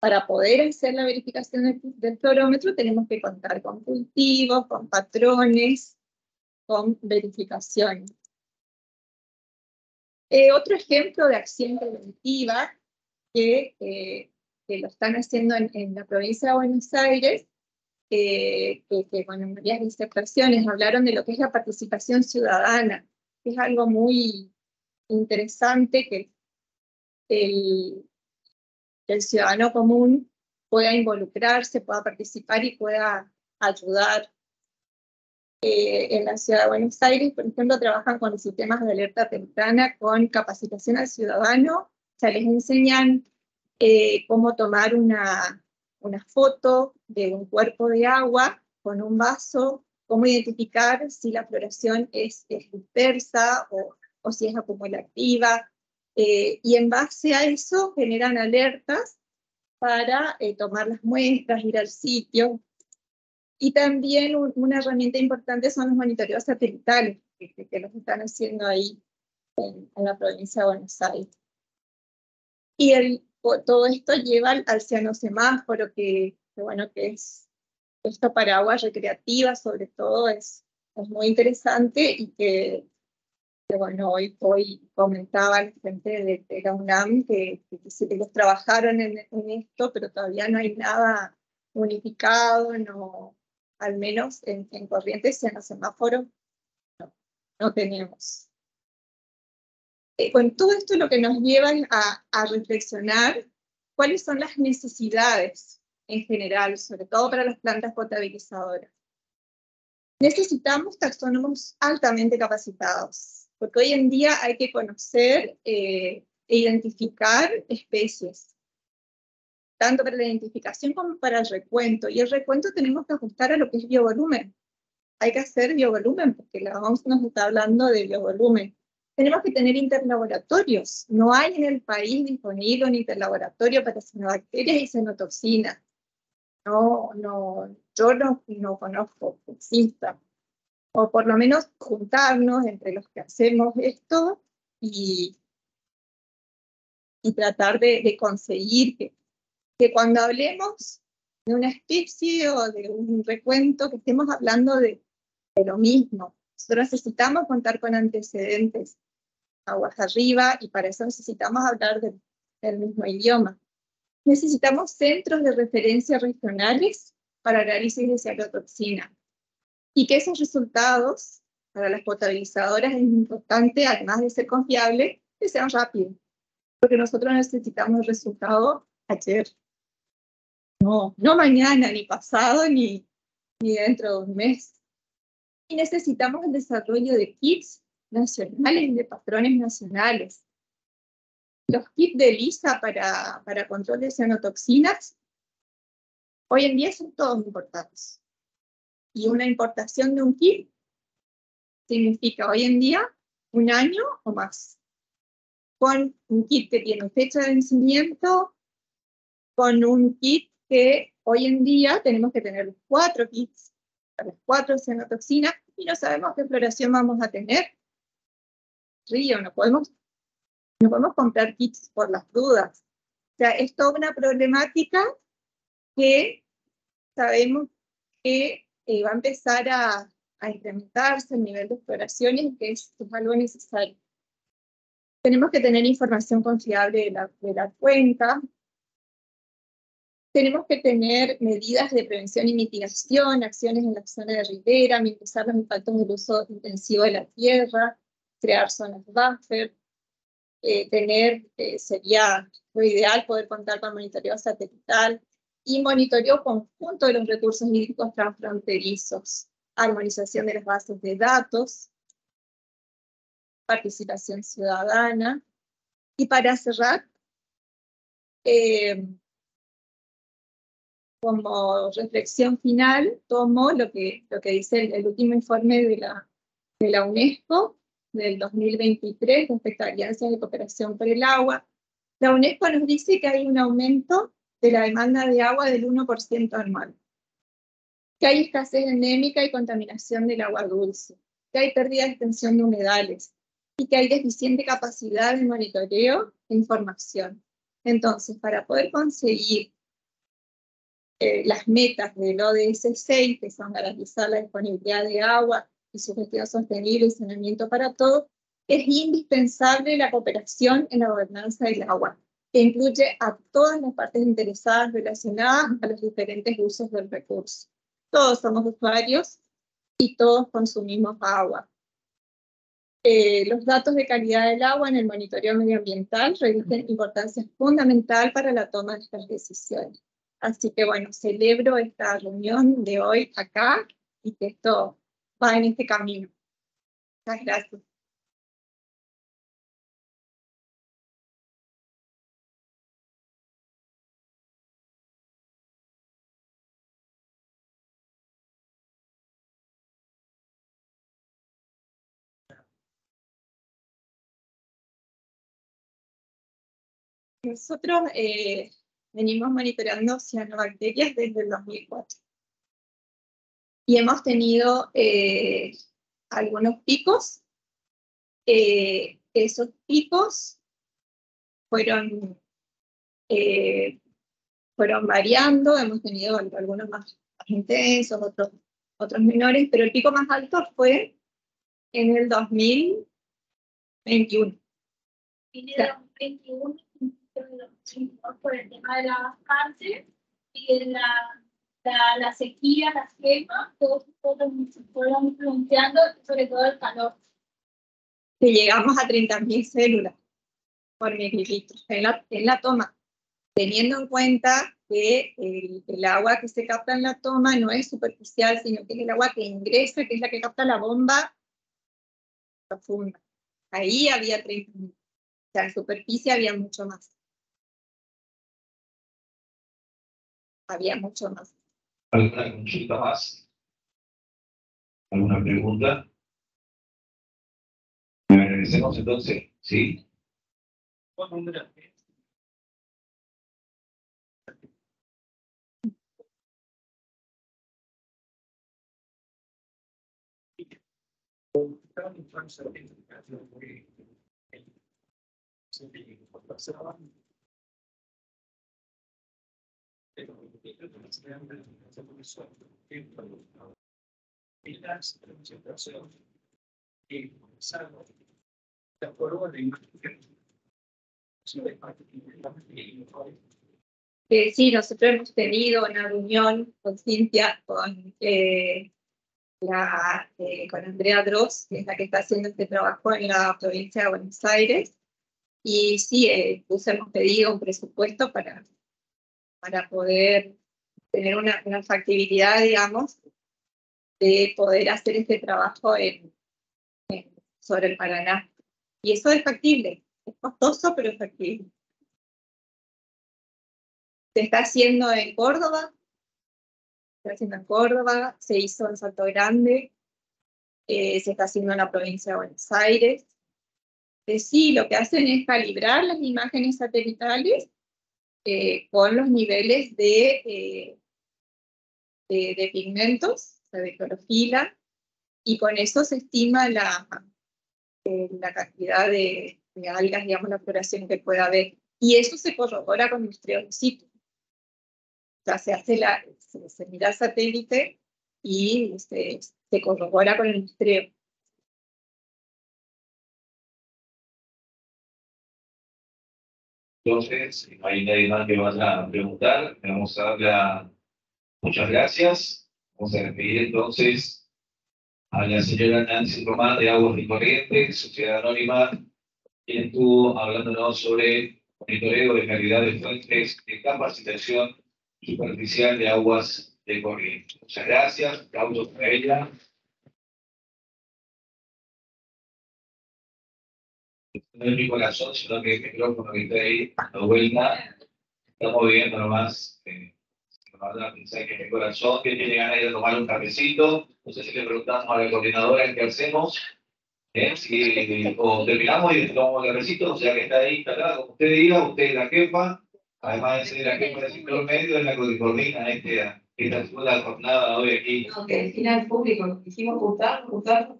Para poder hacer la verificación del fluorómetro tenemos que contar con cultivos, con patrones, con verificación. Otro ejemplo de acción preventiva que lo están haciendo en la provincia de Buenos Aires, bueno, en varias disertaciones hablaron de lo que es la participación ciudadana, que es algo muy interesante que el ciudadano común pueda involucrarse, pueda participar y pueda ayudar. En la ciudad de Buenos Aires, por ejemplo, trabajan con los sistemas de alerta temprana, con capacitación al ciudadano, ya les enseñan cómo tomar una foto de un cuerpo de agua con un vaso, cómo identificar si la floración es dispersa o si es acumulativa, y en base a eso generan alertas para tomar las muestras, ir al sitio. Y también una herramienta importante son los monitoreos satelitales, que los están haciendo ahí en la provincia de Buenos Aires. Y todo esto lleva al cianosemáforo, que bueno, que es esto para aguas recreativas, sobre todo, es muy interesante y que bueno, hoy comentaba la gente de la UNAM que ellos trabajaron en esto, pero todavía no hay nada unificado, no, al menos en Corrientes, en los semáforos, no tenemos. Bueno, todo esto lo que nos lleva es a reflexionar cuáles son las necesidades en general, sobre todo para las plantas potabilizadoras. Necesitamos taxónomos altamente capacitados, porque hoy en día hay que conocer e identificar especies, tanto para la identificación como para el recuento. Y el recuento tenemos que ajustar a lo que es biovolumen. Hay que hacer biovolumen, porque la OMS nos está hablando de biovolumen. Tenemos que tener interlaboratorios. No hay en el país disponible un interlaboratorio para cianobacterias y cianotoxinas. Yo no conozco que exista. O por lo menos juntarnos entre los que hacemos esto y tratar de conseguir que cuando hablemos de una especie o de un recuento, que estemos hablando de lo mismo. Nosotros necesitamos contar con antecedentes aguas arriba y para eso necesitamos hablar del mismo idioma. Necesitamos centros de referencia regionales para análisis de cianotoxina y que esos resultados para las potabilizadoras es importante, además de ser confiables, que sean rápidos, porque nosotros necesitamos el resultado ayer. No mañana, ni pasado, ni dentro de un mes. Y necesitamos el desarrollo de kits nacionales y de patrones nacionales. Los kits de ELISA para control de cianotoxinas hoy en día son todos importados. Y una importación de un kit significa hoy en día 1 año o más. Con un kit que tiene fecha de vencimiento, con un kit que hoy en día tenemos que tener 4 kits para las 4 cianotoxinas y no sabemos qué floración vamos a tener. Río, no podemos comprar kits por las dudas. O sea, es toda una problemática que sabemos que va a empezar a incrementarse el nivel de exploraciones y que es algo necesario. Tenemos que tener información confiable de la cuenca. Tenemos que tener medidas de prevención y mitigación, acciones en la zona de ribera, minimizar los impactos del uso intensivo de la tierra, crear zonas buffer, sería lo ideal poder contar con monitoreo satelital y monitoreo conjunto de los recursos hídricos transfronterizos, armonización de las bases de datos, participación ciudadana. Y para cerrar, como reflexión final, tomo lo que dice el último informe de la UNESCO del 2023 respecto a alianzas de cooperación por el agua. La UNESCO nos dice que hay un aumento de la demanda de agua del 1% anual, que hay escasez endémica y contaminación del agua dulce, que hay pérdida de extensión de humedales y que hay deficiente capacidad de monitoreo e información. Entonces, para poder conseguir las metas del ODS 6, que son garantizar la disponibilidad de agua y su gestión sostenible y saneamiento para todos, es indispensable la cooperación en la gobernanza del agua, que incluye a todas las partes interesadas relacionadas a los diferentes usos del recurso. Todos somos usuarios y todos consumimos agua. Los datos de calidad del agua en el monitoreo medioambiental revisten importancia fundamental para la toma de estas decisiones. Así que bueno, celebro esta reunión de hoy acá y que esto va en este camino. Muchas gracias. Nosotros venimos monitoreando cianobacterias desde el 2004. Y hemos tenido algunos picos. Esos picos fueron variando, hemos tenido algunos más intensos, otros menores, pero el pico más alto fue en el 2021. En el 2021, por el tema de la cárcel y de la sequía, las quemas, todos fueron influenciando, sobre todo el calor. que llegamos a 30.000 células por mililitro en la toma, teniendo en cuenta que el agua que se capta en la toma no es superficial, sino que es el agua que ingresa, que es la que capta la bomba profunda. Ahí había 30.000. O sea, en superficie había mucho más. Había mucho más. ¿Alguna consulta más? ¿Alguna pregunta? Agradecemos entonces, ¿sí? Sí, nosotros hemos tenido una reunión con Cintia, con Andrea Dross, que es la que está haciendo este trabajo en la provincia de Buenos Aires, y sí, hemos pedido un presupuesto para poder tener una factibilidad, digamos, de poder hacer este trabajo sobre el Paraná. Y eso es factible, es costoso, pero es factible. Se está haciendo en Córdoba, se hizo en Salto Grande, se está haciendo en la provincia de Buenos Aires. Sí, lo que hacen es calibrar las imágenes satelitales con los niveles de pigmentos, o sea, de clorofila, y con eso se estima la cantidad de algas, digamos, la floración que pueda haber. Y eso se corrobora con muestreo in situ. O sea, se mira el satélite y se corrobora con el muestreo. Entonces, si no hay nadie más que vaya a preguntar, le vamos a dar muchas gracias. Vamos a despedir entonces a la señora Nancy Román de Aguas de Corrientes, Sociedad Anónima, quien estuvo hablándonos sobre monitoreo de calidad de fuentes de capacitación superficial de aguas de Corrientes. Muchas gracias, aplausos para ella. No es mi corazón, sino que el micrófono que está ahí dando vuelta. Estamos viendo nomás. Van a pensar que es mi corazón, que tiene ganas de tomar un cafecito. No sé si le preguntamos a la coordinadora qué hacemos. O terminamos y le tomamos el cafecito, o sea que está ahí instalada, como usted diga, usted es la jefa. Además de ser la jefa del sector medio, es la que coordina esta segunda jornada hoy aquí. No, que destina al público, dijimos juntar,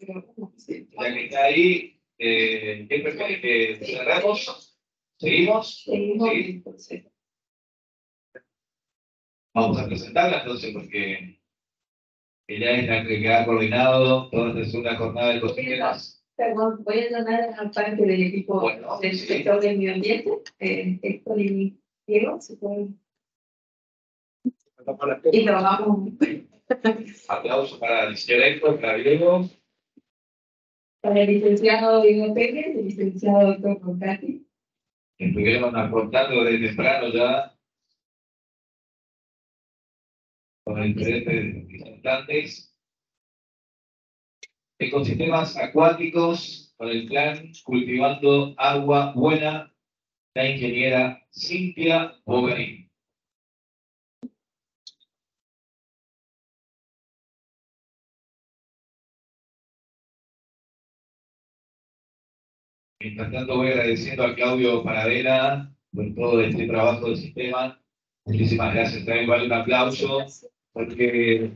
pero no. Ya que está ahí, ¿qué prefiere que cerremos? ¿Seguimos? Seguimos. ¿Sí? Vamos a presentarla entonces porque ella es la que ha coordinado toda esta segunda jornada de cocineras. Perdón, voy a llamar a parte del equipo del sector del medio ambiente, Héctor y Diego, se pueden. Y lo vamos. Aplauso para el señor Héctor, para Diego. Para el licenciado Diego Pérez, el licenciado Héctor Concati. Estuvieron aportando desde temprano ya con diferentes representantes. Ecosistemas acuáticos con el plan Cultivando Agua Buena, la ingeniera Cintia Bogarín. Mientras tanto voy agradeciendo a Claudio Paradela por todo este trabajo del sistema. Muchísimas gracias, también vale un aplauso, porque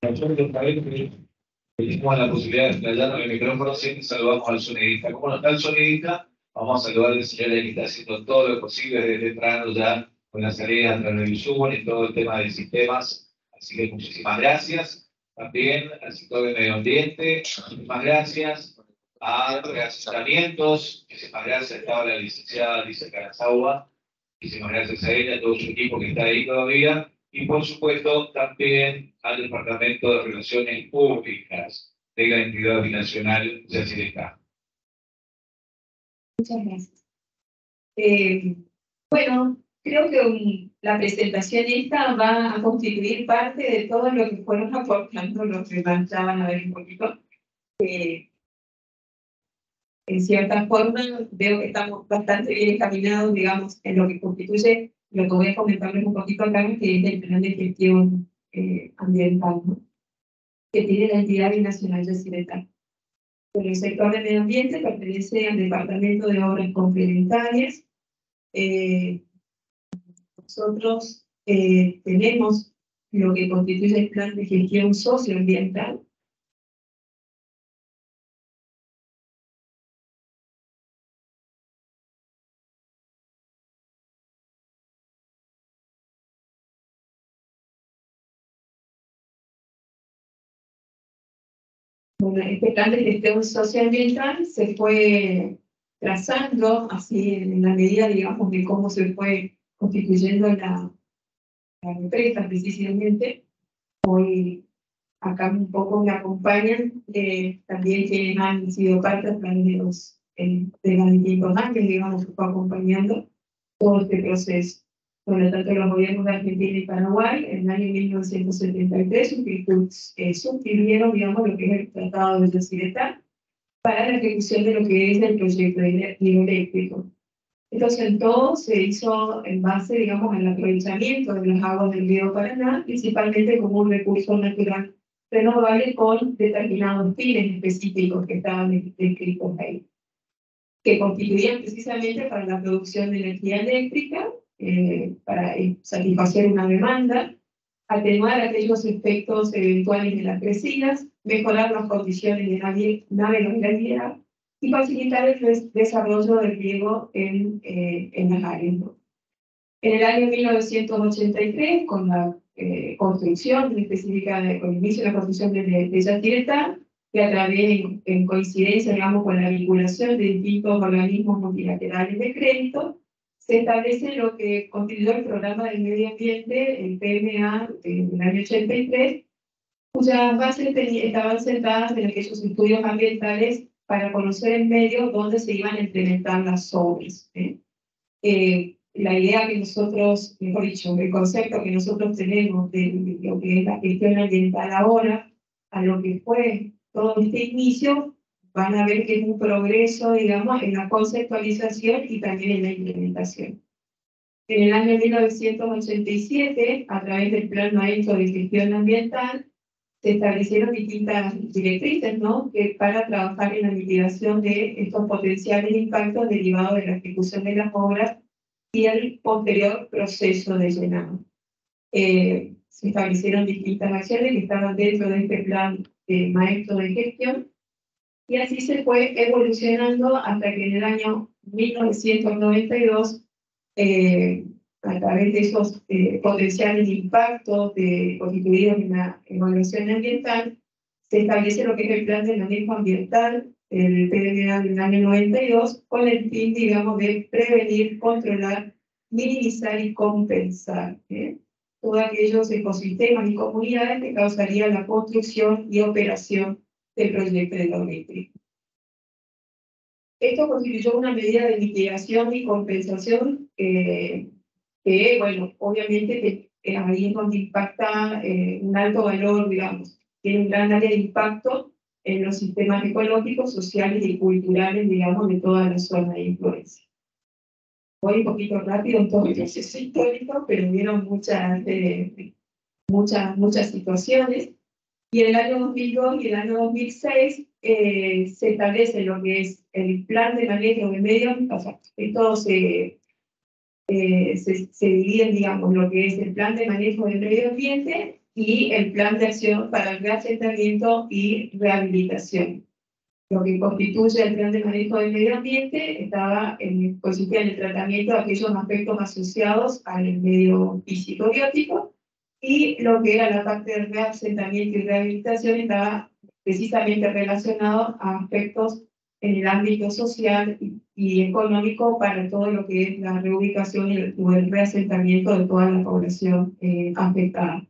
nosotros también tenemos la posibilidad de explayarnos en el micrófono, siempre saludamos al sonidista. ¿Cómo no está el sonidista? Vamos a saludar al señor que está haciendo todo lo posible desde temprano ya con la salida a través del Zoom y todo el tema de sistemas. Así que muchísimas gracias. También al sector del medio ambiente, muchísimas gracias. A los asentamientos, muchísimas gracias. Estaba la licenciada Alicia Carazawa. Muchísimas gracias a ella, a todo su equipo que está ahí todavía. Y por supuesto también al Departamento de Relaciones Públicas de la entidad binacional Yacyretá. Muchas gracias. Bueno, creo que la presentación esta va a constituir parte de todo lo que fueron aportando los que ya van a ver un poquito. En cierta forma, veo que estamos bastante bien encaminados, digamos, en lo que constituye, lo que voy a comentarles un poquito acá, que es el plan de gestión ambiental, ¿no? Que tiene la entidad binacional yacyretá. El sector de medio ambiente pertenece al Departamento de Obras Complementarias. Nosotros tenemos lo que constituye el plan de gestión socioambiental. Bueno, este plan de gestión socioambiental se fue trazando así en la medida, digamos, de cómo se fue constituyendo la empresa precisamente. Hoy acá un poco me acompañan también quienes han sido parte de los distintos años, digamos, que fue acompañando todo este proceso. Por lo tanto, los gobiernos de Argentina y Paraguay, en el año 1973, suscribieron, digamos, lo que es el Tratado de Yacyretá para la ejecución de lo que es el proyecto hidroeléctrico. Entonces, en todo se hizo en base, digamos, al aprovechamiento de las aguas del río Paraná, principalmente como un recurso natural renovable con determinados fines específicos que estaban descritos ahí, que constituían precisamente para la producción de energía eléctrica, para satisfacer una demanda, atenuar aquellos efectos eventuales de las crecidas, mejorar las condiciones de navegabilidad y facilitar el desarrollo del riego en las áreas, ¿no? En el año 1983, con la construcción específica, con el inicio de la construcción de Yacyretá, que a través, en coincidencia, digamos, con la vinculación de distintos organismos multilaterales de crédito, se establece lo que constituyó el Programa del Medio Ambiente, el PMA, en el año 83, cuyas bases estaban centradas en aquellos estudios ambientales para conocer el medio donde se iban a implementar las obras. La idea que nosotros, mejor dicho, el concepto que nosotros tenemos de lo que es la gestión ambiental ahora, a lo que fue todo este inicio, van a ver que es un progreso, digamos, en la conceptualización y también en la implementación. En el año 1987, a través del Plan Maestro de Gestión Ambiental, se establecieron distintas directrices, ¿no?, que para trabajar en la mitigación de estos potenciales impactos derivados de la ejecución de las obras y el posterior proceso de llenado. Se establecieron distintas acciones que estaban dentro de este plan maestro de gestión, y así se fue evolucionando hasta que en el año 1992, a través de esos potenciales impactos constituidos en la evaluación ambiental, se establece lo que es el plan de manejo ambiental, el PMA del año 92, con el fin, digamos, de prevenir, controlar, minimizar y compensar todos aquellos ecosistemas y comunidades que causarían la construcción y operación del proyecto hidroeléctrico. Esto constituyó una medida de mitigación y compensación que, bueno, obviamente ahí es donde impacta un alto valor, digamos, tiene un gran área de impacto en los sistemas ecológicos, sociales y culturales, digamos, de toda la zona de influencia. Voy un poquito rápido en todo el proceso histórico, pero vieron muchas situaciones. Y en el año 2002 y el año 2006 se establece lo que es el plan de manejo de medio ambiente. O sea, esto se divide, digamos, lo que es el plan de manejo del medio ambiente y el plan de acción para el reasentamiento y rehabilitación. Lo que constituye el plan de manejo del medio ambiente consistía en el tratamiento de aquellos aspectos asociados al medio físico-biótico, y lo que era la parte de reasentamiento y rehabilitación estaba precisamente relacionado a aspectos en el ámbito social y económico para todo lo que es la reubicación y el reasentamiento de toda la población afectada.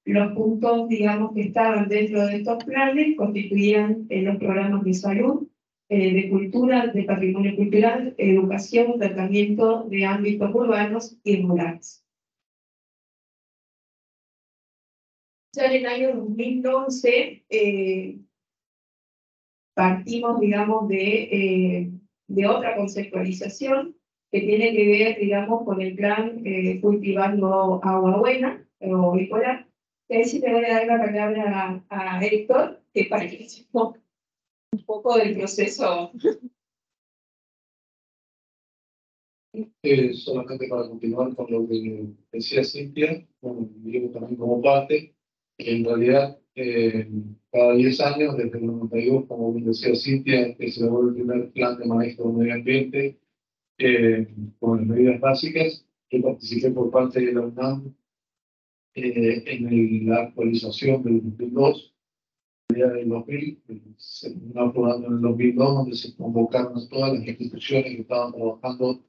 Los puntos, digamos, que estaban dentro de estos planes constituían los programas de salud, de cultura, de patrimonio cultural, educación, tratamiento de ámbitos urbanos y rurales. Ya en el año 2011 partimos, digamos, de otra conceptualización que tiene que ver, digamos, con el plan Cultivando Agua Buena, o bipolar. Y ahí sí te voy a dar la palabra a Héctor, que participó un poco del proceso. Solamente para continuar con lo que decía Cintia, bueno, yo también como parte, que en realidad cada 10 años, desde el 92, como bien decía Cintia, que se elaboró el primer plan de manejo del medio ambiente con las medidas básicas. Yo participé por parte de la UNAM en la actualización del 2002, del 2000, se terminó aprobando en el 2002, donde se convocaron a todas las instituciones que estaban trabajando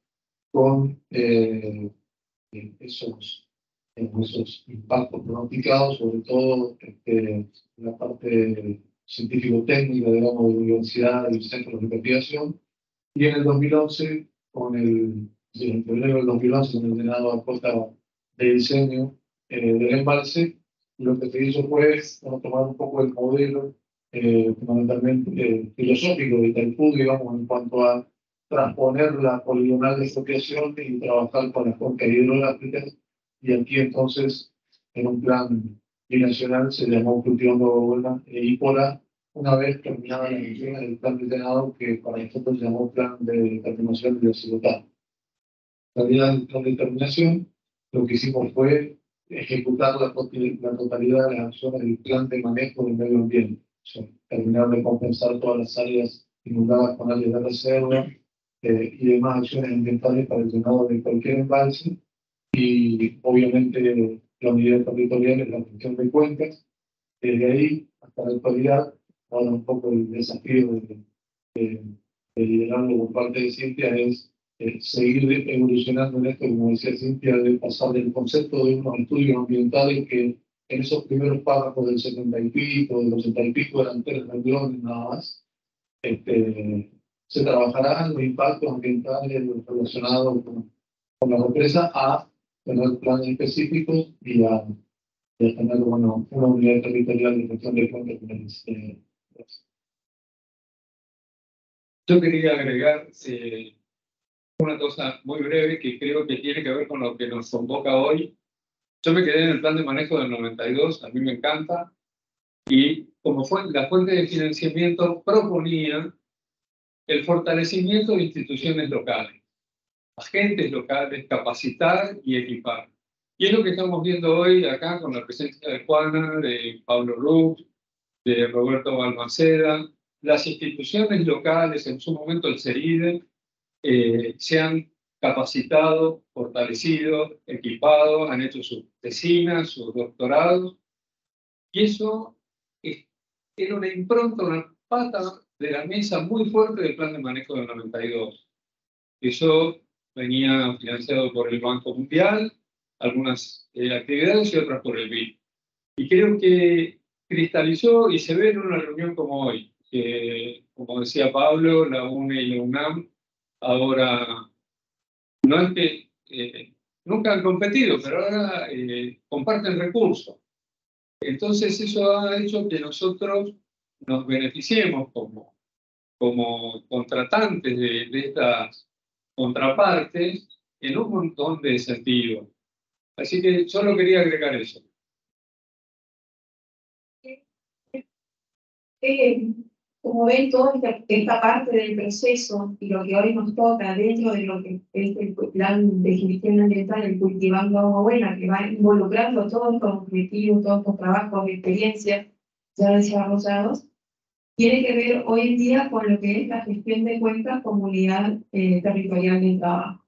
con esos impactos pronosticados, sobre todo la parte científico-técnica, digamos, de universidades y centros de investigación. Y en el 2011, en febrero del 2011, en el ordenado a cuota de diseño del embalse, lo que se hizo fue tomar un poco el modelo fundamentalmente filosófico de Itaipú, digamos, en cuanto a transponer la poligonal de expropiación y trabajar con las cuencas hidrográficas. Y aquí entonces, en un plan binacional, se llamó Cultivando Agua Buena e IPORA, una vez terminada la emisión del plan de Senado, que para nosotros se llamó Plan de Determinación de Desigualdad. En realidad, el plan de determinación, lo que hicimos fue ejecutar la totalidad de las acciones del plan de manejo del medio ambiente. O sea, terminar de compensar todas las áreas inundadas con áreas de reserva y demás acciones ambientales para el llenado de cualquier embalse. Y obviamente la unidad territorial es la gestión de cuencas. Desde ahí hasta la actualidad, ahora un poco el desafío de liderarlo por parte de Cintia es seguir evolucionando en esto, como decía Cintia, de pasar del concepto de unos estudios ambientales que en esos primeros párrafos del 70 y pico, del 80 y pico, eran 3 renglones nada más. Se trabajarán los impactos ambientales relacionados con la represa a tener planes específicos y a tener una unidad territorial de gestión de cuencas. Yo quería agregar una cosa muy breve que creo que tiene que ver con lo que nos convoca hoy. Yo me quedé en el plan de manejo del 92, a mí me encanta, y como la fuente de financiamiento proponía el fortalecimiento de instituciones locales, agentes locales, capacitar y equipar. Y es lo que estamos viendo hoy acá con la presencia de Juana, de Pablo Rux, de Roberto Balmaceda. Las instituciones locales, en su momento el CERIDE, se han capacitado, fortalecido, equipado, han hecho sus tesinas, sus doctorados, y eso era una impronta, una pata de la mesa muy fuerte del plan de manejo del 92. Eso venía financiado por el Banco Mundial, algunas actividades y otras por el BID. Y creo que cristalizó y se ve en una reunión como hoy, que, como decía Pablo, la UNE y la UNAM ahora, no es que nunca han competido, pero ahora comparten recursos. Entonces eso ha hecho que nosotros nos beneficiemos como contratantes de estas contrapartes en un montón de sentidos. Así que solo quería agregar eso. Como ven, toda esta parte del proceso y lo que hoy nos toca dentro de lo que es el plan de gestión ambiental, el Cultivando Agua Buena, que va involucrando todos estos objetivos, todos estos trabajos de experiencia ya desarrollados, tiene que ver hoy en día con lo que es la gestión de cuencas como unidad territorial de trabajo.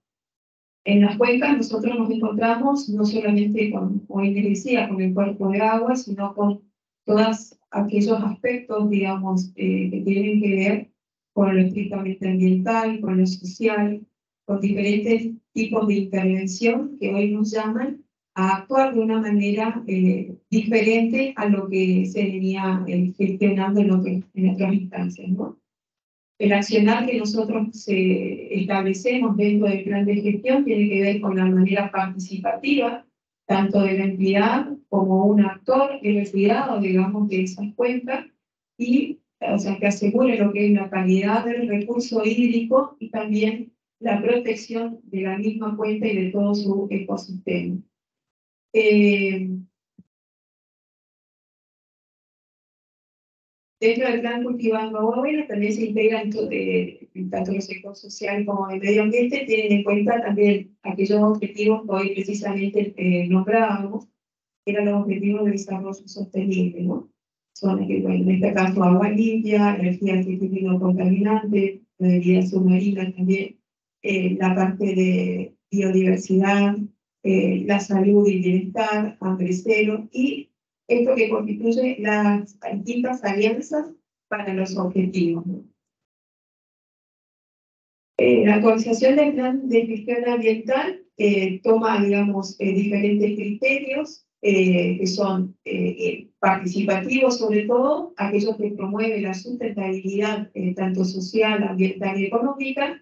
En las cuencas nosotros nos encontramos no solamente con, hoy les decía, con el cuerpo de agua, sino con todos aquellos aspectos, digamos, que tienen que ver con lo estrictamente ambiental, con lo social, con diferentes tipos de intervención que hoy nos llaman a actuar de una manera diferente a lo que se venía gestionando en otras instancias, ¿no? El accionar que nosotros establecemos dentro del plan de gestión tiene que ver con la manera participativa, tanto de la entidad como un actor en el cuidado, digamos, de esas cuencas, y, o sea, que asegure lo que es la calidad del recurso hídrico y también la protección de la misma cuenca y de todo su ecosistema. Dentro del plan Cultivando Agua Buena también se integran tanto los sectores sociales como el medio ambiente, tienen en cuenta también aquellos objetivos que hoy precisamente nombrábamos, que eran los objetivos de desarrollo sostenible, ¿no? Son, bueno, en este caso, agua limpia, energía artificial no contaminante, vida submarina también, la parte de biodiversidad, la salud y bienestar, hambre cero, y esto que constituye las distintas alianzas para los objetivos, ¿no? La actualización del plan de gestión ambiental toma, digamos, diferentes criterios que son participativos, sobre todo aquellos que promueven la sustentabilidad tanto social, ambiental y económica,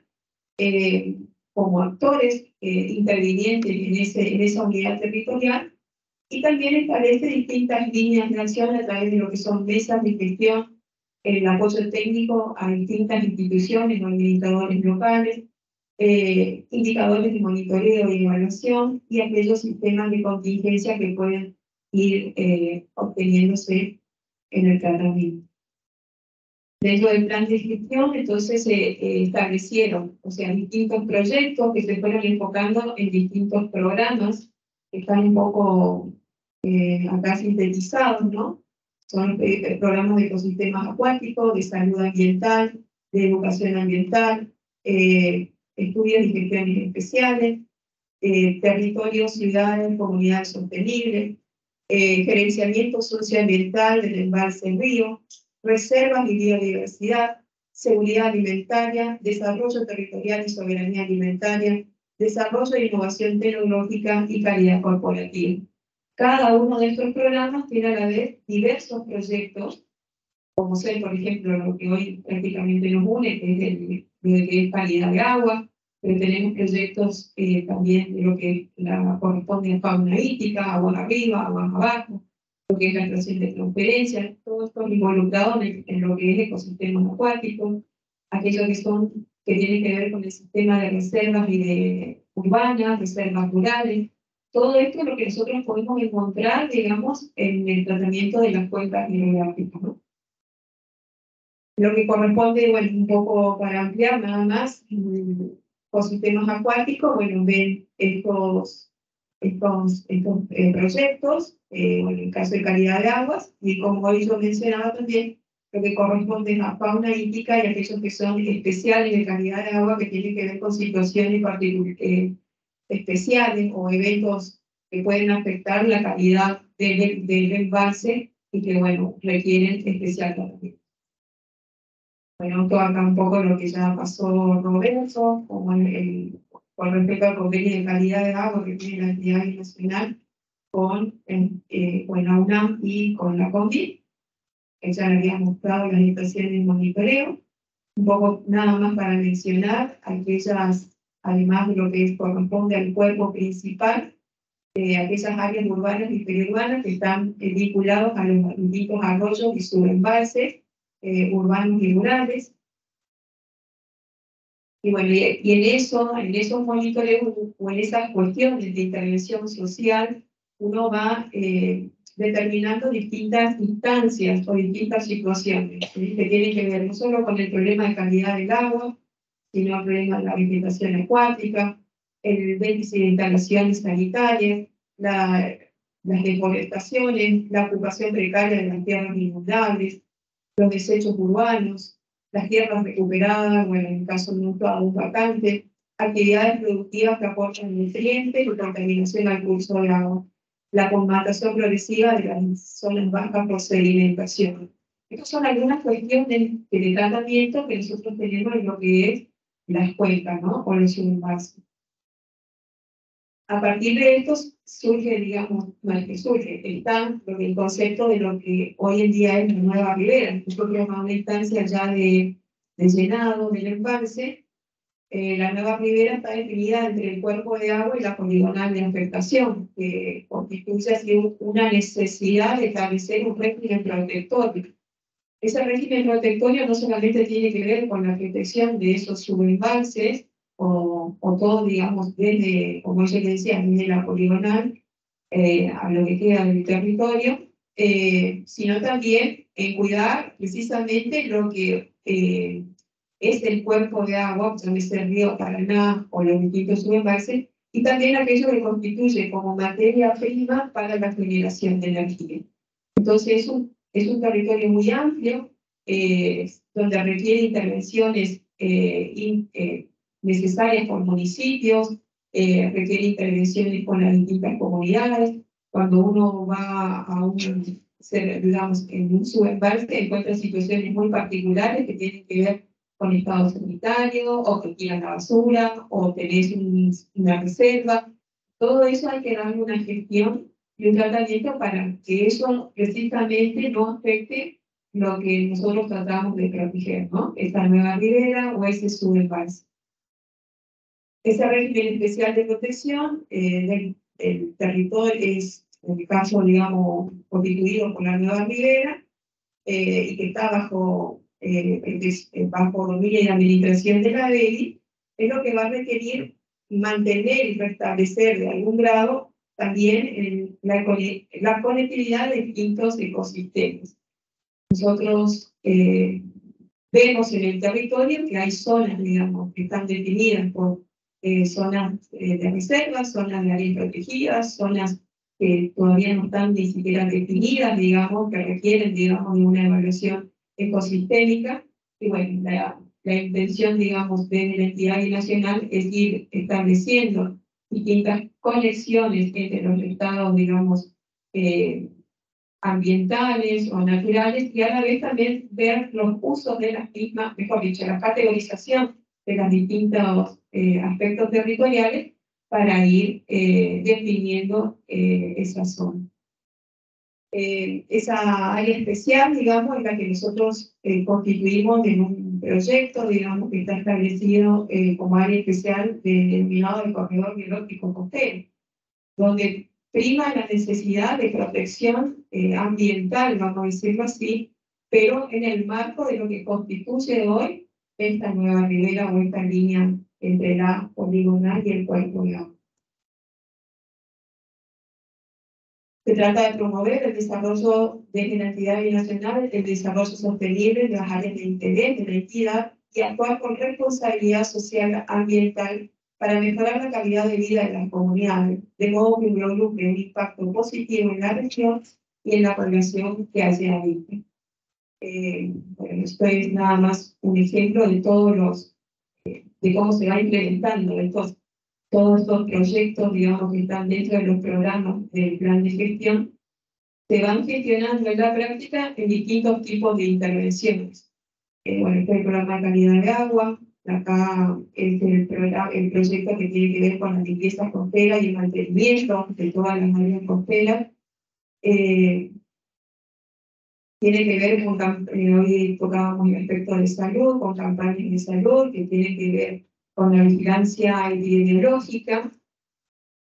como actores intervinientes en esa unidad territorial, y también establece distintas líneas de acción a través de lo que son mesas de gestión, el apoyo técnico a distintas instituciones o administradores locales, indicadores de monitoreo y evaluación y aquellos sistemas de contingencia que pueden ir obteniéndose en el tratamiento. Dentro del plan de gestión, entonces se establecieron, o sea, distintos proyectos que se fueron enfocando en distintos programas que están un poco acá sintetizados, ¿no? Son programas de ecosistemas acuáticos, de salud ambiental, de educación ambiental, estudios y gestiones especiales, territorios, ciudades, comunidades sostenibles, gerenciamiento socioambiental del embalse en río, reservas y biodiversidad, seguridad alimentaria, desarrollo territorial y soberanía alimentaria, desarrollo e innovación tecnológica y calidad corporativa. Cada uno de estos programas tiene a la vez diversos proyectos, como ser, por ejemplo, lo que hoy prácticamente nos une, que es calidad de agua, pero tenemos proyectos también de lo que corresponde a fauna hídrica, aguas arriba, aguas abajo, lo que es la creación de transferencias, todo esto involucrado en lo que es ecosistemas acuáticos, aquellos que tienen que ver con el sistema de reservas y de urbanas, reservas rurales. Todo esto es lo que nosotros podemos encontrar, digamos, en el tratamiento de las cuencas hidrográficas, ¿no? Lo que corresponde, bueno, un poco para ampliar nada más, ecosistemas acuáticos, bueno, ven estos proyectos, bueno, en el caso de calidad de aguas, y como hoy yo mencionaba también, lo que corresponde a fauna hídrica y aquellos que son especiales de calidad de agua que tienen que ver con situaciones especiales o eventos que pueden afectar la calidad del embalse y que, bueno, requieren especial tratamiento. Bueno, esto acá un poco lo que ya pasó Roberto, como con respecto al convenio de calidad de agua que tiene la entidad nacional con la UNAM y con la CONVID, que ya le había mostrado las estaciones de monitoreo. Un poco nada más para mencionar aquellas, además de lo que corresponde al cuerpo principal, aquellas áreas urbanas y periurbanas que están vinculados a los distintos arroyos y subembalses urbanos y rurales. Y bueno, y en esos monitoreos o en esas cuestiones de intervención social, uno va determinando distintas instancias o distintas situaciones, ¿sí? Que tienen que ver no solo con el problema de calidad del agua, sino el problema de la vegetación acuática, el déficit de instalaciones sanitarias, las deforestaciones, la ocupación precaria de las tierras inundables, los desechos urbanos, las tierras recuperadas, bueno, en el caso de un vacante, actividades productivas que aportan nutrientes y contaminación al curso de agua, la comatación progresiva de las zonas bajas por sedimentación. Estas son algunas cuestiones de tratamiento que nosotros tenemos en lo que es las cuencas, ¿no? O los subembalses. A partir de esto surge, digamos, no es que surge, está el concepto de lo que hoy en día es la nueva ribera. Nosotros a una instancia ya de llenado del embalse, la nueva ribera está definida entre el cuerpo de agua y la poligonal de afectación, que constituye así una necesidad de establecer un régimen protectorio. Ese régimen protectorio no solamente tiene que ver con la protección de esos subembalses, o todo, digamos, desde, como yo decía, desde la poligonal a lo que queda del territorio, sino también en cuidar precisamente lo que es el cuerpo de agua, llámese el río Paraná o los distintos subembalses, y también aquello que constituye como materia prima para la generación de energía. Entonces es un territorio muy amplio, donde requiere intervenciones necesarias por municipios, requiere intervenciones con las distintas comunidades. Cuando uno va a digamos, en un subembalse, encuentra situaciones muy particulares que tienen que ver con estado sanitario, o que tiran la basura, o tenés una reserva. Todo eso hay que darle una gestión y un tratamiento para que eso precisamente no afecte lo que nosotros tratamos de proteger, ¿no? Esta nueva ribera o ese subembalse. Ese régimen especial de protección del territorio es, en el caso, digamos, constituido por la nueva ribera, y que está bajo dominio y administración de la DEDI, es lo que va a requerir mantener y restablecer de algún grado también la conectividad de distintos ecosistemas. Nosotros vemos en el territorio que hay zonas, digamos, que están definidas por zonas de reservas, zonas de áreas protegidas, zonas que todavía no están ni siquiera definidas, digamos, que requieren, digamos, de una evaluación ecosistémica. Y bueno, la intención, digamos, de la entidad nacional es ir estableciendo distintas conexiones entre los estados, digamos, ambientales o naturales, y a la vez también ver los usos de las mismas, mejor dicho, la categorización de los distintos aspectos territoriales para ir definiendo esa zona. Esa área especial, digamos, es la que nosotros constituimos en un proyecto, digamos, que está establecido como área especial denominado el Corredor Biológico Costero, donde prima la necesidad de protección ambiental, vamos a decirlo así, pero en el marco de lo que constituye hoy esta nueva ribera o esta línea entre la poligonal y el cuerpo de agua. Se trata de promover el desarrollo de la entidad binacional, el desarrollo sostenible de las áreas de interés de la entidad y actuar con responsabilidad social ambiental para mejorar la calidad de vida de las comunidades, de modo que logre un impacto positivo en la región y en la población que allí habita. Bueno, esto es nada más un ejemplo de de cómo se va implementando todos estos proyectos, digamos, que están dentro de los programas del plan de gestión, se van gestionando en la práctica en distintos tipos de intervenciones. Bueno, este es el programa de calidad de agua, acá es el proyecto que tiene que ver con la limpieza costera y el mantenimiento de todas las áreas costeras. Tiene que ver con, hoy tocábamos el aspecto de salud, con campañas de salud, que tienen que ver con la vigilancia epidemiológica,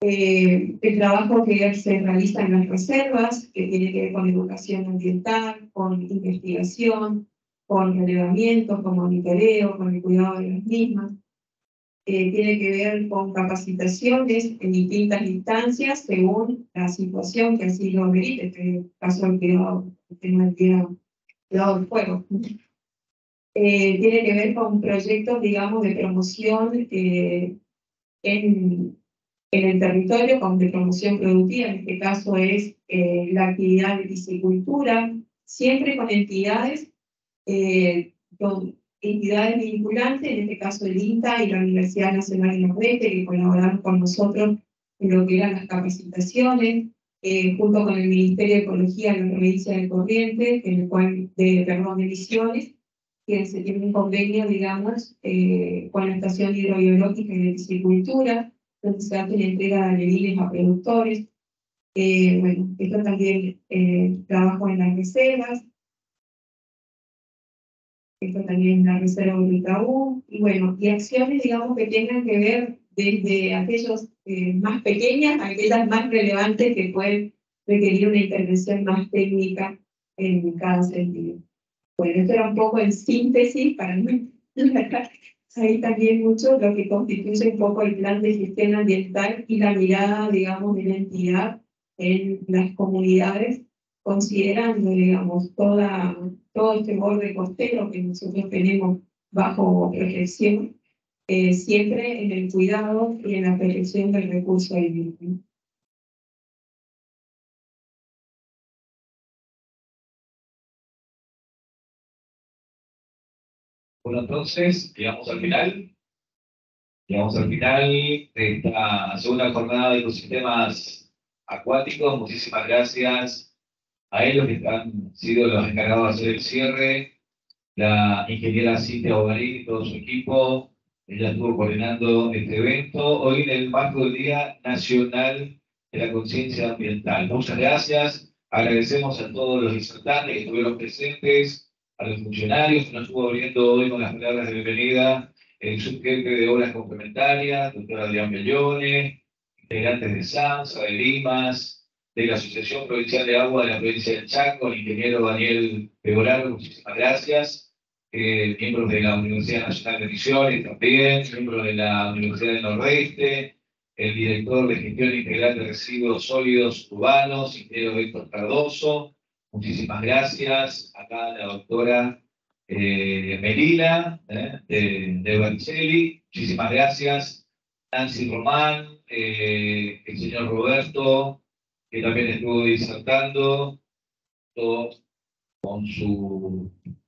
el trabajo que se realiza en las reservas, que tiene que ver con educación ambiental, con investigación, con relevamiento, con monitoreo, con el cuidado de las mismas. Tiene que ver con capacitaciones en distintas instancias según la situación que así lo amerite, que en el caso del cuidado del fuego. Tiene que ver con proyectos, digamos, de promoción en el territorio, de promoción productiva, en este caso es la actividad de piscicultura, siempre con entidades vinculantes, en este caso el INTA y la Universidad Nacional de Nordeste, que colaboraron con nosotros en lo que eran las capacitaciones, junto con el Ministerio de Ecología de la provincia de Corrientes, de Misiones, que se tiene un convenio, digamos, con la Estación Hidrobiológica y de Piscicultura, donde se hace la entrega de alevines a productores. Bueno, esto también trabajo en las reservas. esto también es la reserva del Itaú, y bueno, y acciones, digamos, que tengan que ver desde aquellos más pequeñas a aquellas más relevantes que pueden requerir una intervención más técnica en cada sentido. Bueno, esto era un poco en síntesis para mí. Ahí también mucho lo que constituye un poco el plan de gestión ambiental y la mirada, digamos, de la entidad en las comunidades, considerando, digamos, todo este borde costero que nosotros tenemos bajo protección, siempre en el cuidado y en la protección del recurso hídrico. Bueno, entonces, llegamos al final. Llegamos al final de esta segunda jornada de ecosistemas acuáticos. Muchísimas gracias a ellos que han sido los encargados de hacer el cierre. La ingeniera Cintia Bogarín y todo su equipo. Ella estuvo coordinando este evento hoy en el marco del Día Nacional de la Conciencia Ambiental. Muchas gracias. Agradecemos a todos los disertantes que estuvieron presentes, a los funcionarios que nos estuvo abriendo hoy con las palabras de bienvenida, el subjefe de Obras Complementarias, doctor Adrián Bellone, integrantes de SAMSA, de Limas, de la Asociación Provincial de Agua de la provincia del Chaco, el ingeniero Daniel Pegoraro, muchísimas gracias. Miembros de la Universidad Nacional de Misiones también, miembros de la Universidad del Nordeste, el director de Gestión Integral de Residuos Sólidos Urbanos, ingeniero Héctor Cardoso, muchísimas gracias. Acá la doctora Melina, de Bercelli, muchísimas gracias. Nancy Román, el señor Roberto, que también estuvo disertando, todo con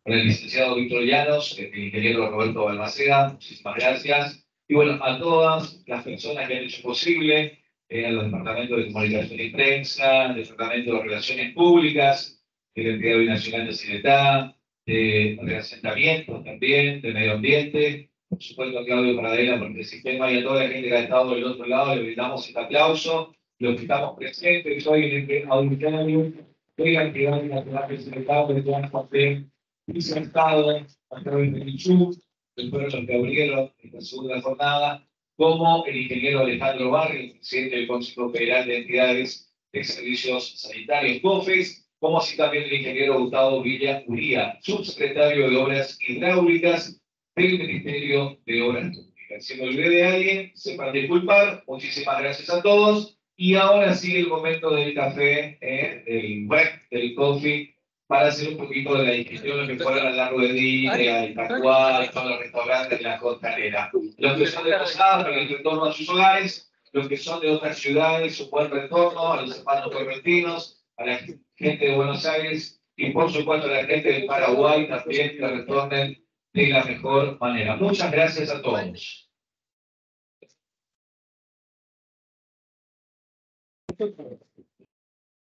el licenciado Víctor Llanos, el ingeniero Roberto Balmaceda, muchísimas gracias. Y bueno, a todas las personas que han hecho posible, a los departamentos de comunicación y prensa, al departamento de relaciones públicas, de la entidad binacional de Ciretá, de asentamientos también, de medio ambiente, por supuesto a Claudio Paradela por el sistema y a toda la gente que ha estado del otro lado, le brindamos este aplauso, los que estamos presentes hoy en este auditorio, oigan que van a quedar presentados de todas partes, disertado a través de Michu, del pueblo que abrieron esta segunda jornada, como el ingeniero Alejandro Barrio, presidente del Consejo Federal de Entidades de Servicios Sanitarios, COFES, como así también el ingeniero Gustavo Villa Uría, subsecretario de Obras Hidráulicas del Ministerio de Obras Públicas. Si me olvidé de alguien, sepan disculpar. Muchísimas gracias a todos. Y ahora sigue el momento del café, del break, del coffee, para hacer un poquito de la digestión, lo que fueron al largo del día, el Tacuá, todos los restaurantes de la costanera. Los que son de Posadas, para el retorno a sus hogares, los que son de otras ciudades, un buen retorno, a los hermanos correntinos, a la gente de Buenos Aires y por supuesto a la gente del Paraguay también, que retornen de la mejor manera. Muchas gracias a todos.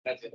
Gracias.